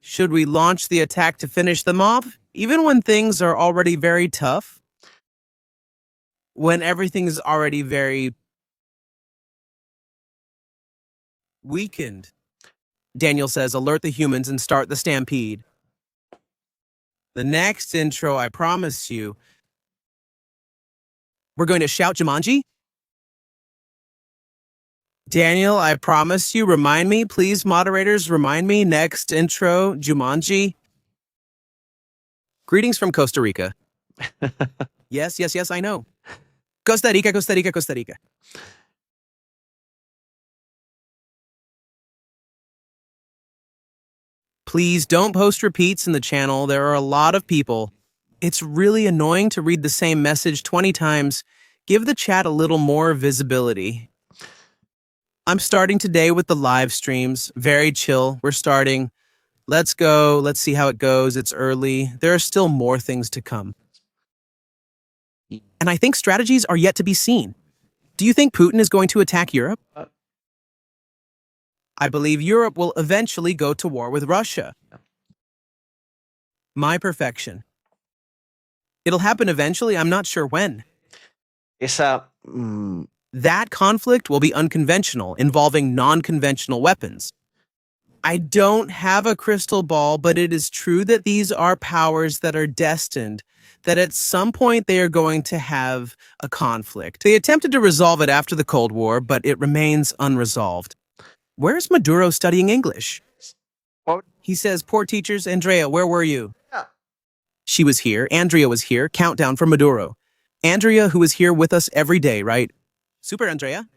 should we launch the attack to finish them off, even when things are already very tough? When everything is already very weakened? Daniel says, alert the humans and start the stampede. The next intro, I promise you, we're going to shout Jumanji? Daniel, I promise you, remind me, please, moderators, remind me, next intro, Jumanji. Greetings from Costa Rica. Yes, I know. Costa Rica, Costa Rica, Costa Rica. Please don't post repeats in the channel. There are a lot of people. It's really annoying to read the same message 20 times. Give the chat a little more visibility. I'm starting today with the live streams. Very chill. We're starting. Let's go. Let's see how it goes. It's early. There are still more things to come. And I think strategies are yet to be seen. Do you think Putin is going to attack Europe? I believe Europe will eventually go to war with Russia. My perfection. It'll happen eventually, I'm not sure when. That conflict will be unconventional, involving non-conventional weapons. I don't have a crystal ball, but it is true that these are powers that are destined, that at some point they are going to have a conflict. They attempted to resolve it after the Cold War, but it remains unresolved. Where's Maduro studying English? He says, poor teachers. Andrea, where were you? She was here. Andrea was here. Countdown for Maduro. Andrea, who is here with us every day, right? Super, Andrea.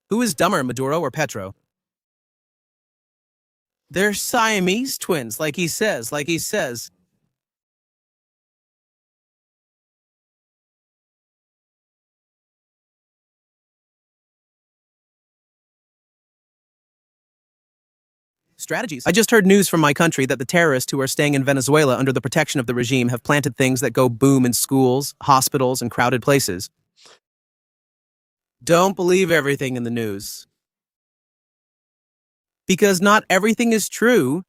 Who is dumber, Maduro or Petro? They're Siamese twins, like he says. Strategies. I just heard news from my country that the terrorists who are staying in Venezuela under the protection of the regime have planted things that go boom in schools, hospitals, and crowded places. Don't believe everything in the news. Because not everything is true,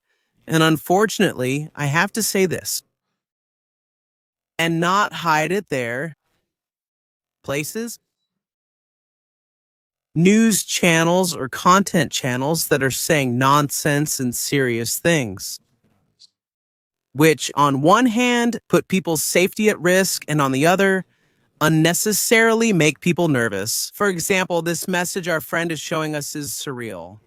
and unfortunately, I have to say this. And not hide it there. Places. News channels or content channels that are saying nonsense and serious things, which on one hand put people's safety at risk and on the other unnecessarily make people nervous. For example, this message our friend is showing us is surreal.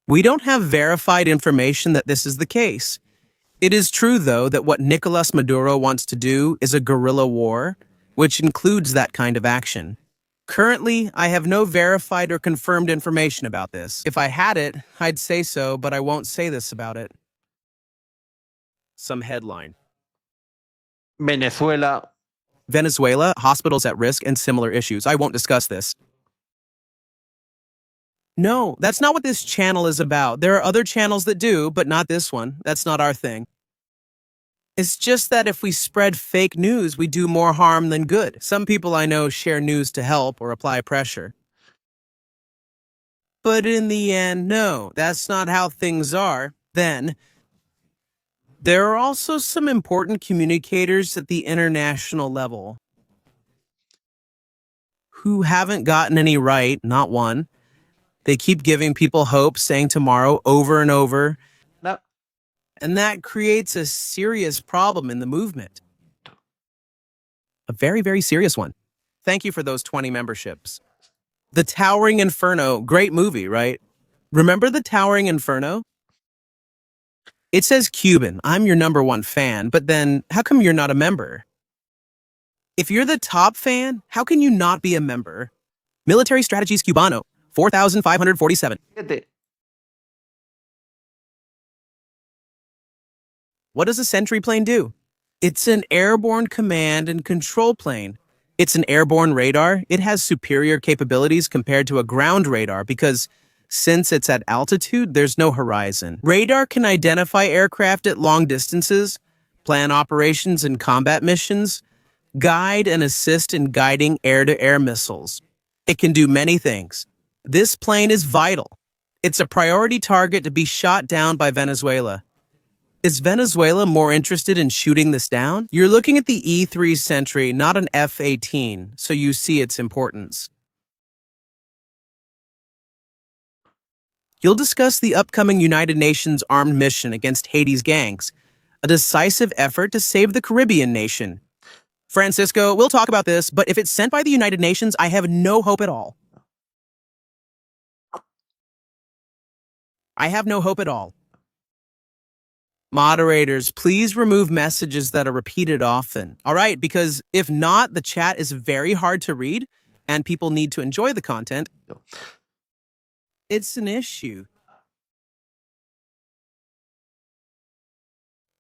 We don't have verified information that this is the case. It is true, though, that what Nicolas Maduro wants to do is a guerrilla war, which includes that kind of action. Currently, I have no verified or confirmed information about this. If I had it, I'd say so, but I won't say this about it. Some headline. Venezuela. Venezuela, hospitals at risk, and similar issues. I won't discuss this. No, that's not what this channel is about. There are other channels that do, but not this one. That's not our thing. It's just that if we spread fake news, we do more harm than good. Some people I know share news to help or apply pressure. But in the end, no, that's not how things are. Then, there are also some important communicators at the international level who haven't gotten any right, not one. They keep giving people hope, saying tomorrow over and over. No. And that creates a serious problem in the movement. A very, very serious one. Thank you for those 20 memberships. The Towering Inferno, great movie, right? Remember The Towering Inferno? It says Cuban, I'm your #1 fan, but then how come you're not a member? If you're the top fan, how can you not be a member? Military Strategies Cubano, 4,547. What does a sentry plane do? It's an airborne command and control plane. It's an airborne radar. It has superior capabilities compared to a ground radar because since it's at altitude, there's no horizon. Radar can identify aircraft at long distances, plan operations and combat missions, guide and assist in guiding air-to-air missiles. It can do many things. This plane is vital. It's a priority target to be shot down by Venezuela. Is Venezuela more interested in shooting this down? You're looking at the E-3 Sentry, not an F-18, so you see its importance. You'll discuss the upcoming United Nations armed mission against Haiti's gangs, a decisive effort to save the Caribbean nation. Francisco, we'll talk about this, but if it's sent by the United Nations, I have no hope at all. I have no hope at all. Moderators, please remove messages that are repeated often. All right, because if not, the chat is very hard to read and people need to enjoy the content. It's an issue.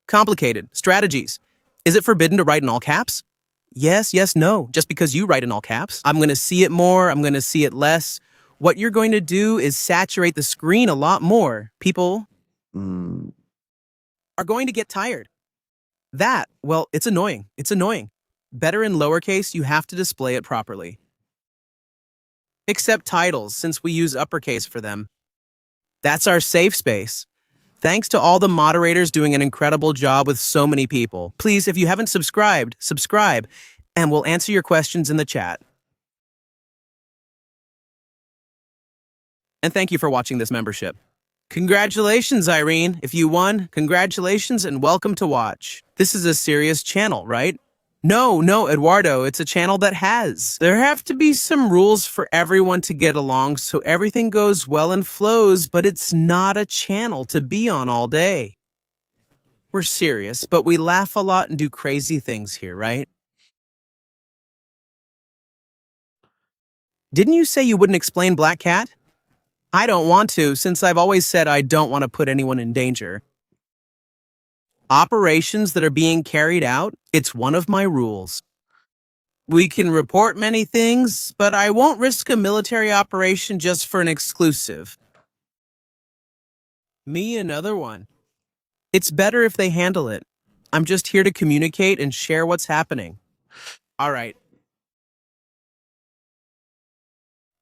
Complicated. Strategies. Is it forbidden to write in all caps? Yes, yes, no. Just because you write in all caps. I'm going to see it more. I'm going to see it less. What you're going to do is saturate the screen a lot more. People are going to get tired. Well, it's annoying. It's annoying. Better in lowercase, you have to display it properly. Except titles, since we use uppercase for them. That's our safe space. Thanks to all the moderators doing an incredible job with so many people. Please, if you haven't subscribed, subscribe, and we'll answer your questions in the chat. And thank you for watching this membership. Congratulations, Irene. If you won, congratulations and welcome to watch. This is a serious channel, right? No, Eduardo, it's a channel that has. There have to be some rules for everyone to get along so everything goes well and flows, but it's not a channel to be on all day. We're serious, but we laugh a lot and do crazy things here, right? Didn't you say you wouldn't explain Black Cat? I don't want to, since I've always said I don't want to put anyone in danger. Operations that are being carried out, it's one of my rules. We can report many things, but I won't risk a military operation just for an exclusive. Me another one. It's better if they handle it. I'm just here to communicate and share what's happening. All right.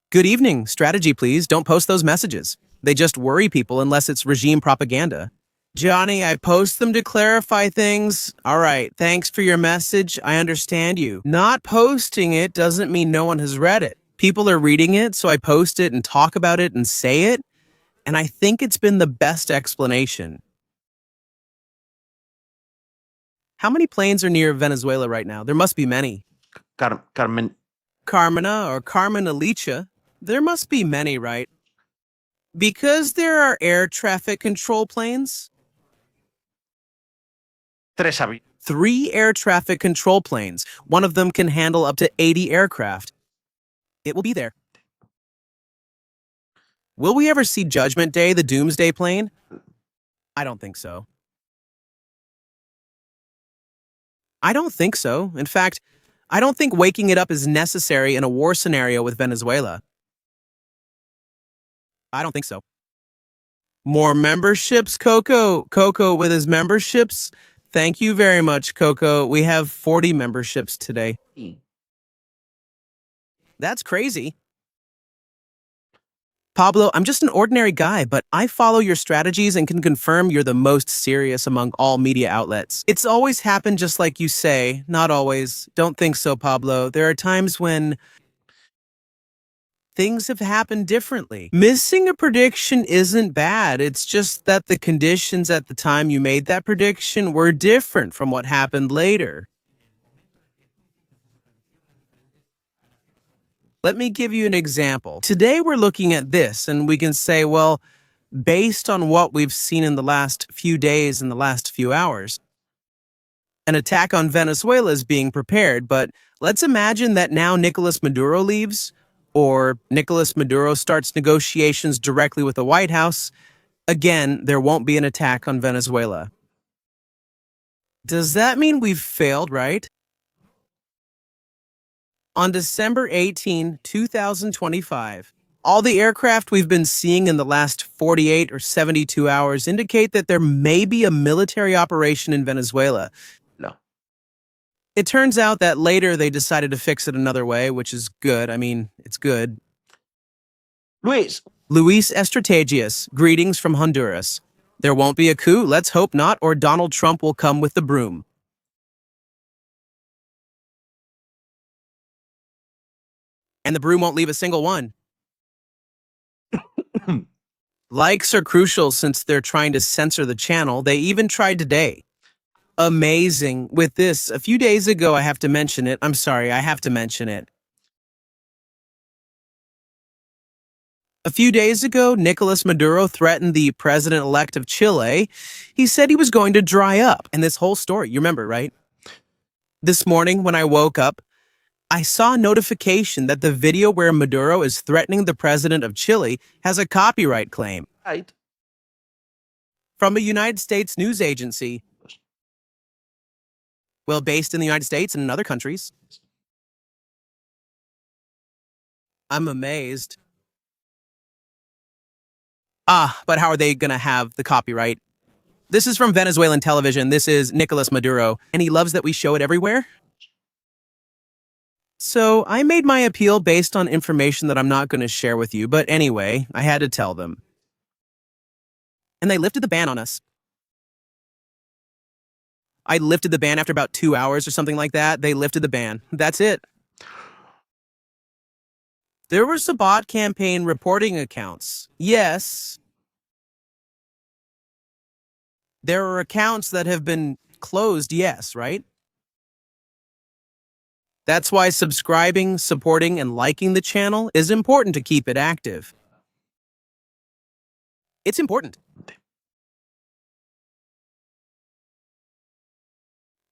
Good evening. Strategy, please. Don't post those messages. They just worry people unless it's regime propaganda. Johnny, I post them to clarify things. All right. Thanks for your message. I understand you. Not posting it doesn't mean no one has read it. People are reading it, so I post it and talk about it and say it. And I think it's been the best explanation. How many planes are near Venezuela right now? There must be many. Carmen. Carmena or Carmen Alicia. There must be many, right? Because there are air traffic control planes. 3 air traffic control planes. One of them can handle up to 80 aircraft. It will be there. Will we ever see Judgment Day, the Doomsday plane? I don't think so. I don't think so. In fact, I don't think waking it up is necessary in a war scenario with Venezuela. I don't think so. More memberships, Coco. Coco with his memberships. Thank you very much, Coco. We have 40 memberships today. That's crazy. Pablo, I'm just an ordinary guy, but I follow your strategies and can confirm you're the most serious among all media outlets. It's always happened just like you say. Not always. Don't think so, Pablo. There are times when things have happened differently. Missing a prediction isn't bad. It's just that the conditions at the time you made that prediction were different from what happened later. Let me give you an example. Today we're looking at this and we can say, well, based on what we've seen in the last few days and the last few hours, an attack on Venezuela is being prepared, but let's imagine that now Nicolas Maduro leaves, or Nicolas Maduro starts negotiations directly with the White House. Again, there won't be an attack on Venezuela. Does that mean we've failed, right? On December 18, 2025, all the aircraft we've been seeing in the last 48 or 72 hours indicate that there may be a military operation in Venezuela. No. It turns out that later they decided to fix it another way, which is good. I mean, it's good. Luis. Luis Estrategias, greetings from Honduras. There won't be a coup, let's hope not, or Donald Trump will come with the broom. And the broom won't leave a single one. Likes are crucial since they're trying to censor the channel. They even tried today. Amazing. With this, a few days ago, I have to mention it. I'm sorry, I have to mention it. A few days ago, Nicolas Maduro threatened the president-elect of Chile. He said he was going to dry up. And this whole story, you remember, right? This morning, when I woke up, I saw a notification that the video where Maduro is threatening the president of Chile has a copyright claim. Right. From a United States news agency. Well, based in the United States and in other countries. I'm amazed. But how are they going to have the copyright? This is from Venezuelan television. This is Nicolas Maduro, and he loves that we show it everywhere. So I made my appeal based on information that I'm not going to share with you, but anyway, I had to tell them. And they lifted the ban on us. I lifted the ban after about 2 hours or something like that. They lifted the ban. That's it. There was a bot campaign reporting accounts. Yes. There are accounts that have been closed, yes, right? That's why subscribing, supporting, and liking the channel is important to keep it active. It's important.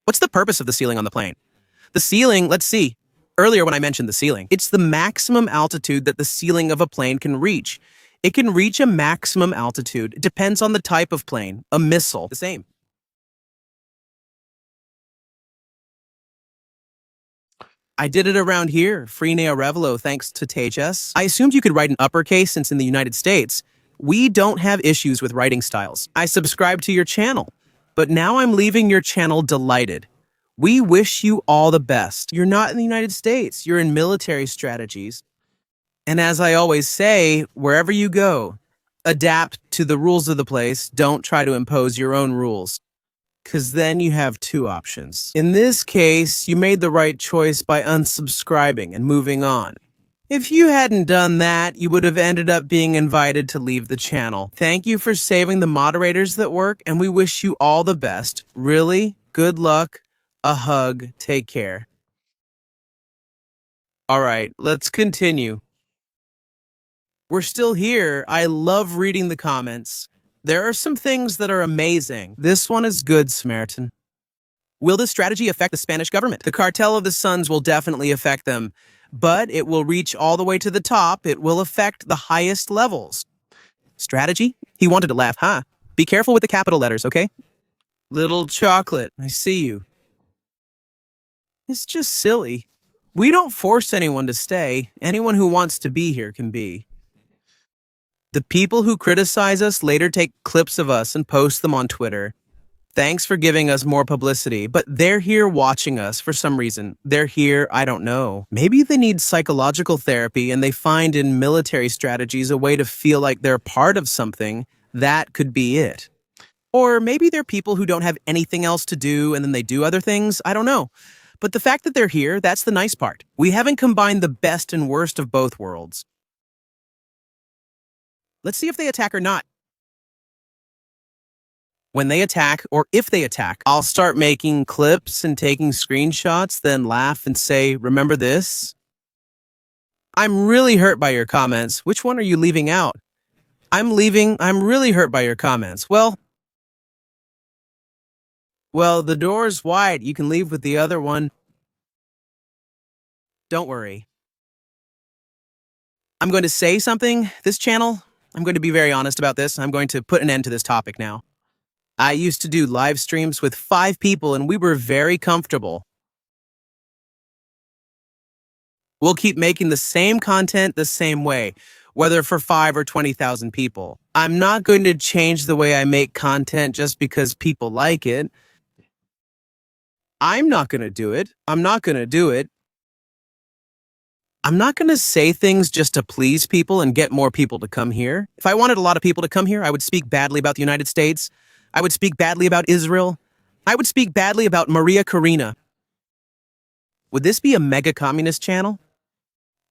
What's the purpose of the ceiling on the plane? The ceiling, let's see. Earlier when I mentioned the ceiling, it's the maximum altitude that the ceiling of a plane can reach. It can reach a maximum altitude. It depends on the type of plane. A missile, the same. I did it around here, Free Neo Revelo, thanks to Tejas. I assumed you could write an uppercase since in the United States. We don't have issues with writing styles. I subscribe to your channel, but now I'm leaving your channel delighted. We wish you all the best. You're not in the United States. You're in military strategies. And as I always say, wherever you go, adapt to the rules of the place. Don't try to impose your own rules, because then you have two options. In this case, you made the right choice by unsubscribing and moving on. If you hadn't done that, you would have ended up being invited to leave the channel. Thank you for saving the moderators that work, and we wish you all the best. Really, good luck, a hug, take care. All right, let's continue. We're still here. I love reading the comments. There are some things that are amazing. This one is good, Samaritan. Will this strategy affect the Spanish government? The Cartel of the Suns will definitely affect them, but it will reach all the way to the top. It will affect the highest levels. Strategy? He wanted to laugh, huh? Be careful with the capital letters, okay? Little chocolate, I see you. It's just silly. We don't force anyone to stay. Anyone who wants to be here can be. The people who criticize us later take clips of us and post them on Twitter. Thanks for giving us more publicity, but they're here watching us for some reason. They're here, I don't know. Maybe they need psychological therapy and they find in military strategies a way to feel like they're part of something. That could be it. Or maybe they're people who don't have anything else to do and then they do other things. I don't know. But the fact that they're here, that's the nice part. We haven't combined the best and worst of both worlds. Let's see if they attack or not. When they attack, or if they attack, I'll start making clips and taking screenshots, then laugh and say, remember this? I'm really hurt by your comments. Which one are you leaving out? I'm really hurt by your comments. Well, the door's wide. You can leave with the other one. Don't worry. I'm going to say something. This channel, I'm going to be very honest about this. I'm going to put an end to this topic now. I used to do live streams with 5 people and we were very comfortable. We'll keep making the same content the same way, whether for 5 or 20,000 people. I'm not going to change the way I make content just because people like it. I'm not going to do it. I'm not going to do it. I'm not going to say things just to please people and get more people to come here. If I wanted a lot of people to come here, I would speak badly about the United States. I would speak badly about Israel. I would speak badly about Maria Karina. Would this be a mega communist channel?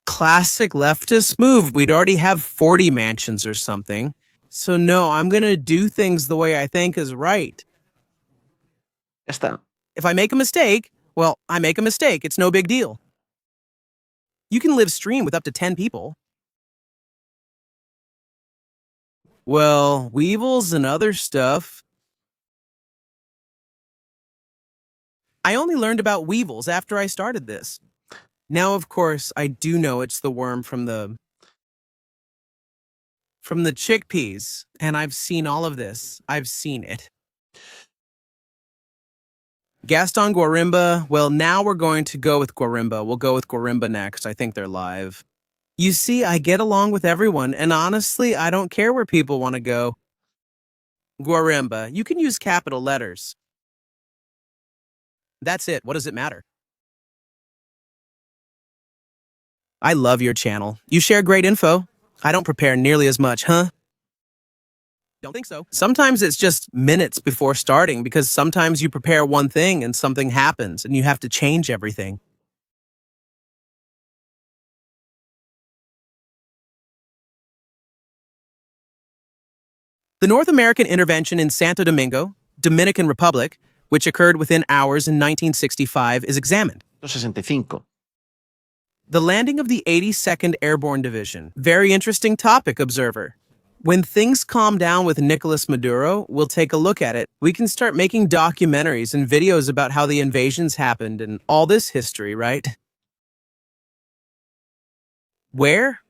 Classic leftist move. We'd already have 40 mansions or something. So no, I'm going to do things the way I think is right. Ya está. If I make a mistake, well, I make a mistake. It's no big deal. You can live stream with up to 10 people. Well, weevils and other stuff. I only learned about weevils after I started this. Now, of course, I do know it's the worm from the chickpeas, and I've seen all of this. I've seen it. Gaston Guarimba, well, now we're going to go with Guarimba. We'll go with Guarimba next. I think they're live. You see, I get along with everyone, and honestly, I don't care where people want to go. Guarimba, you can use capital letters. That's it. What does it matter? I love your channel. You share great info. I don't prepare nearly as much, huh? Don't think so. Sometimes it's just minutes before starting because sometimes you prepare one thing and something happens and you have to change everything. The North American intervention in Santo Domingo, Dominican Republic, which occurred within hours in 1965, is examined. 65. The landing of the 82nd Airborne Division. Very interesting topic, observer. When things calm down with Nicolas Maduro, we'll take a look at it. We can start making documentaries and videos about how the invasions happened and all this history, right? Where?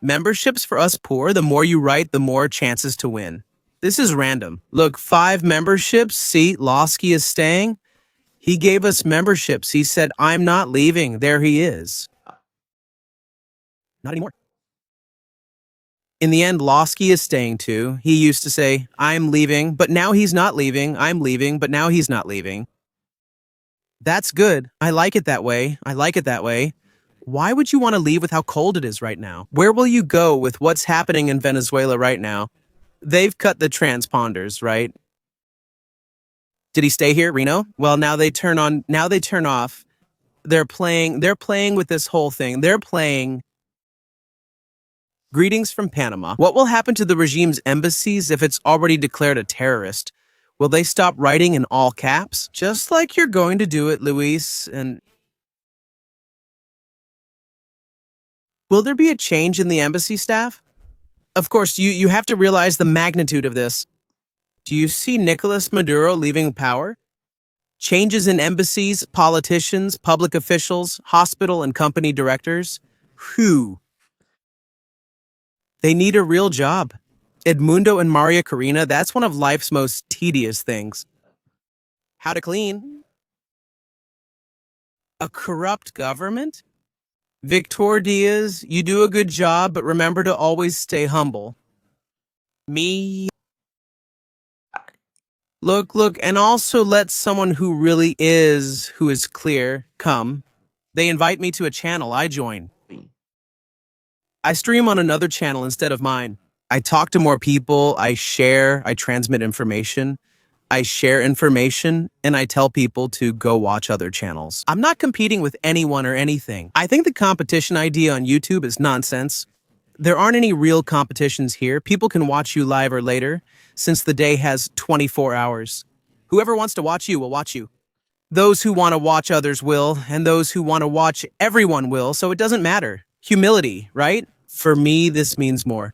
Memberships for us poor, the more you write, the more chances to win. This is random. Look, 5 memberships. See, Losky is staying. He gave us memberships. He said, I'm not leaving. There he is. Not anymore. In the end, Losky is staying too. He used to say, I'm leaving, but now he's not leaving. I'm leaving, but now he's not leaving. That's good. I like it that way. I like it that way. Why would you want to leave with how cold it is right now? Where will you go with what's happening in Venezuela right now? They've cut the transponders, right? Did he stay here, Reno? Well, now they turn off. They're playing with this whole thing. They're playing Greetings from Panama. What will happen to the regime's embassies if it's already declared a terrorist? Will they stop writing in all caps? Just like you're going to do it, Luis, and... Will there be a change in the embassy staff? Of course, you have to realize the magnitude of this. Do you see Nicolas Maduro leaving power? Changes in embassies, politicians, public officials, hospital and company directors? Whew. They need a real job. Edmundo and Maria Corina, that's one of life's most tedious things. How to clean? A corrupt government? Victor Diaz, you do a good job, but remember to always stay humble. Me? Look, and also let someone who is clear, come. They invite me to a channel, I join. I stream on another channel instead of mine. I talk to more people, I share, I transmit information. I share information, and I tell people to go watch other channels. I'm not competing with anyone or anything. I think the competition idea on YouTube is nonsense. There aren't any real competitions here. People can watch you live or later, since the day has 24 hours. Whoever wants to watch you will watch you. Those who want to watch others will, and those who want to watch everyone will, so it doesn't matter. Humility, right? For me, this means more.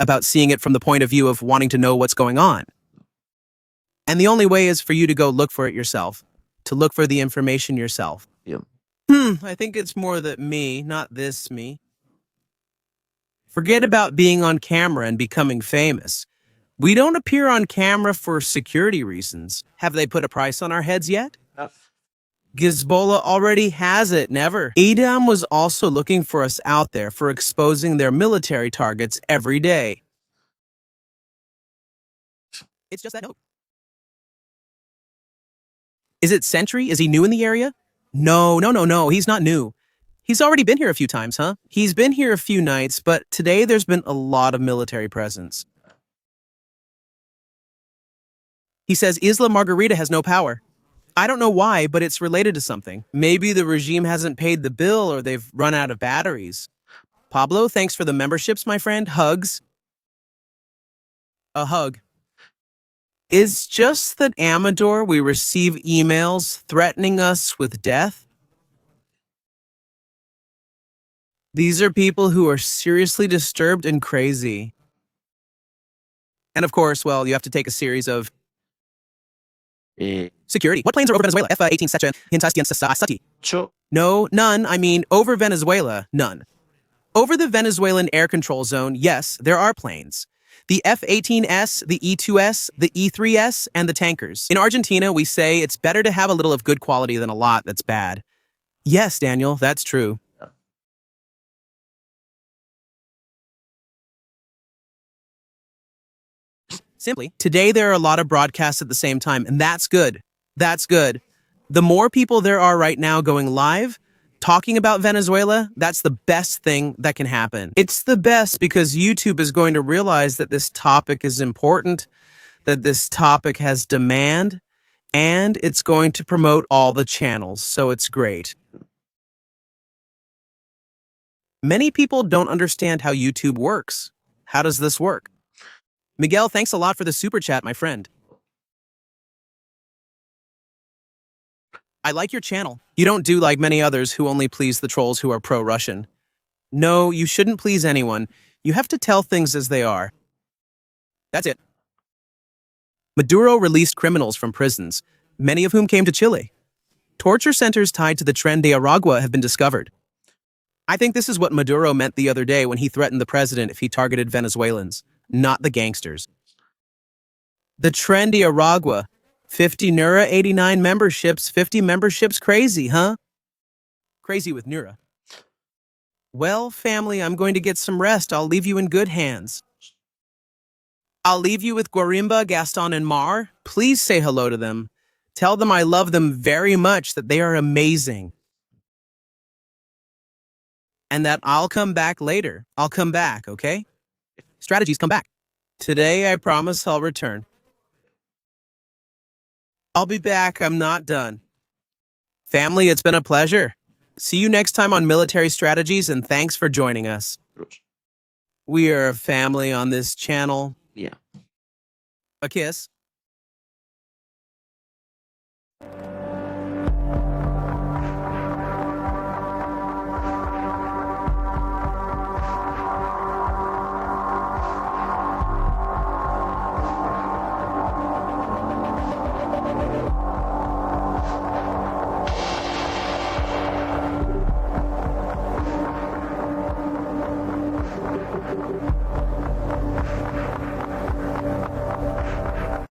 About seeing it from the point of view of wanting to know what's going on. And the only way is for you to go look for it yourself, to look for the information yourself. Yeah. I think it's more that me, not this me. Forget about being on camera and becoming famous. We don't appear on camera for security reasons. Have they put a price on our heads yet? Gizbola already has it, never. Edom was also looking for us out there for exposing their military targets every day. It's just that note. Is it Sentry? Is he new in the area? No, he's not new. He's already been here a few times, huh? He's been here a few nights, but today there's been a lot of military presence. He says Isla Margarita has no power. I don't know why, but it's related to something. Maybe the regime hasn't paid the bill or they've run out of batteries. Pablo, thanks for the memberships, my friend. Hugs. A hug. It's just that Amador, we receive emails threatening us with death. These are people who are seriously disturbed and crazy. And of course, well, you have to take a series of security. What planes are over Venezuela? F-18 No, none. I mean, over Venezuela, none. Over the Venezuelan air control zone, yes, there are planes. The F-18S, the E-2S, the E-3S, and the tankers. In Argentina, we say it's better to have a little of good quality than a lot that's bad. Yes, Daniel, that's true. Simply, today there are a lot of broadcasts at the same time, and that's good. That's good. The more people there are right now going live, talking about Venezuela, that's the best thing that can happen. It's the best because YouTube is going to realize that this topic is important, that this topic has demand, and it's going to promote all the channels, so it's great. Many people don't understand how YouTube works. How does this work? Miguel, thanks a lot for the super chat, my friend. I like your channel. You don't do like many others who only please the trolls who are pro-Russian. No, you shouldn't please anyone. You have to tell things as they are. That's it. Maduro released criminals from prisons, many of whom came to Chile. Torture centers tied to the Tren de Aragua have been discovered. I think this is what Maduro meant the other day when he threatened the president if he targeted Venezuelans, not the gangsters. The Tren de Aragua, 50 Nura, 89 memberships, 50 memberships, crazy, huh? Crazy with Nura. Well, family, I'm going to get some rest. I'll leave you in good hands. I'll leave you with Guarimba, Gaston, and Mar. Please say hello to them. Tell them I love them very much, that they are amazing. And that I'll come back later. I'll come back, okay? Strategies, come back. Today, I promise I'll return. I'll be back. I'm not done. Family, it's been a pleasure. See you next time on Military Strategies, and thanks for joining us. We are a family on this channel. Yeah. A kiss.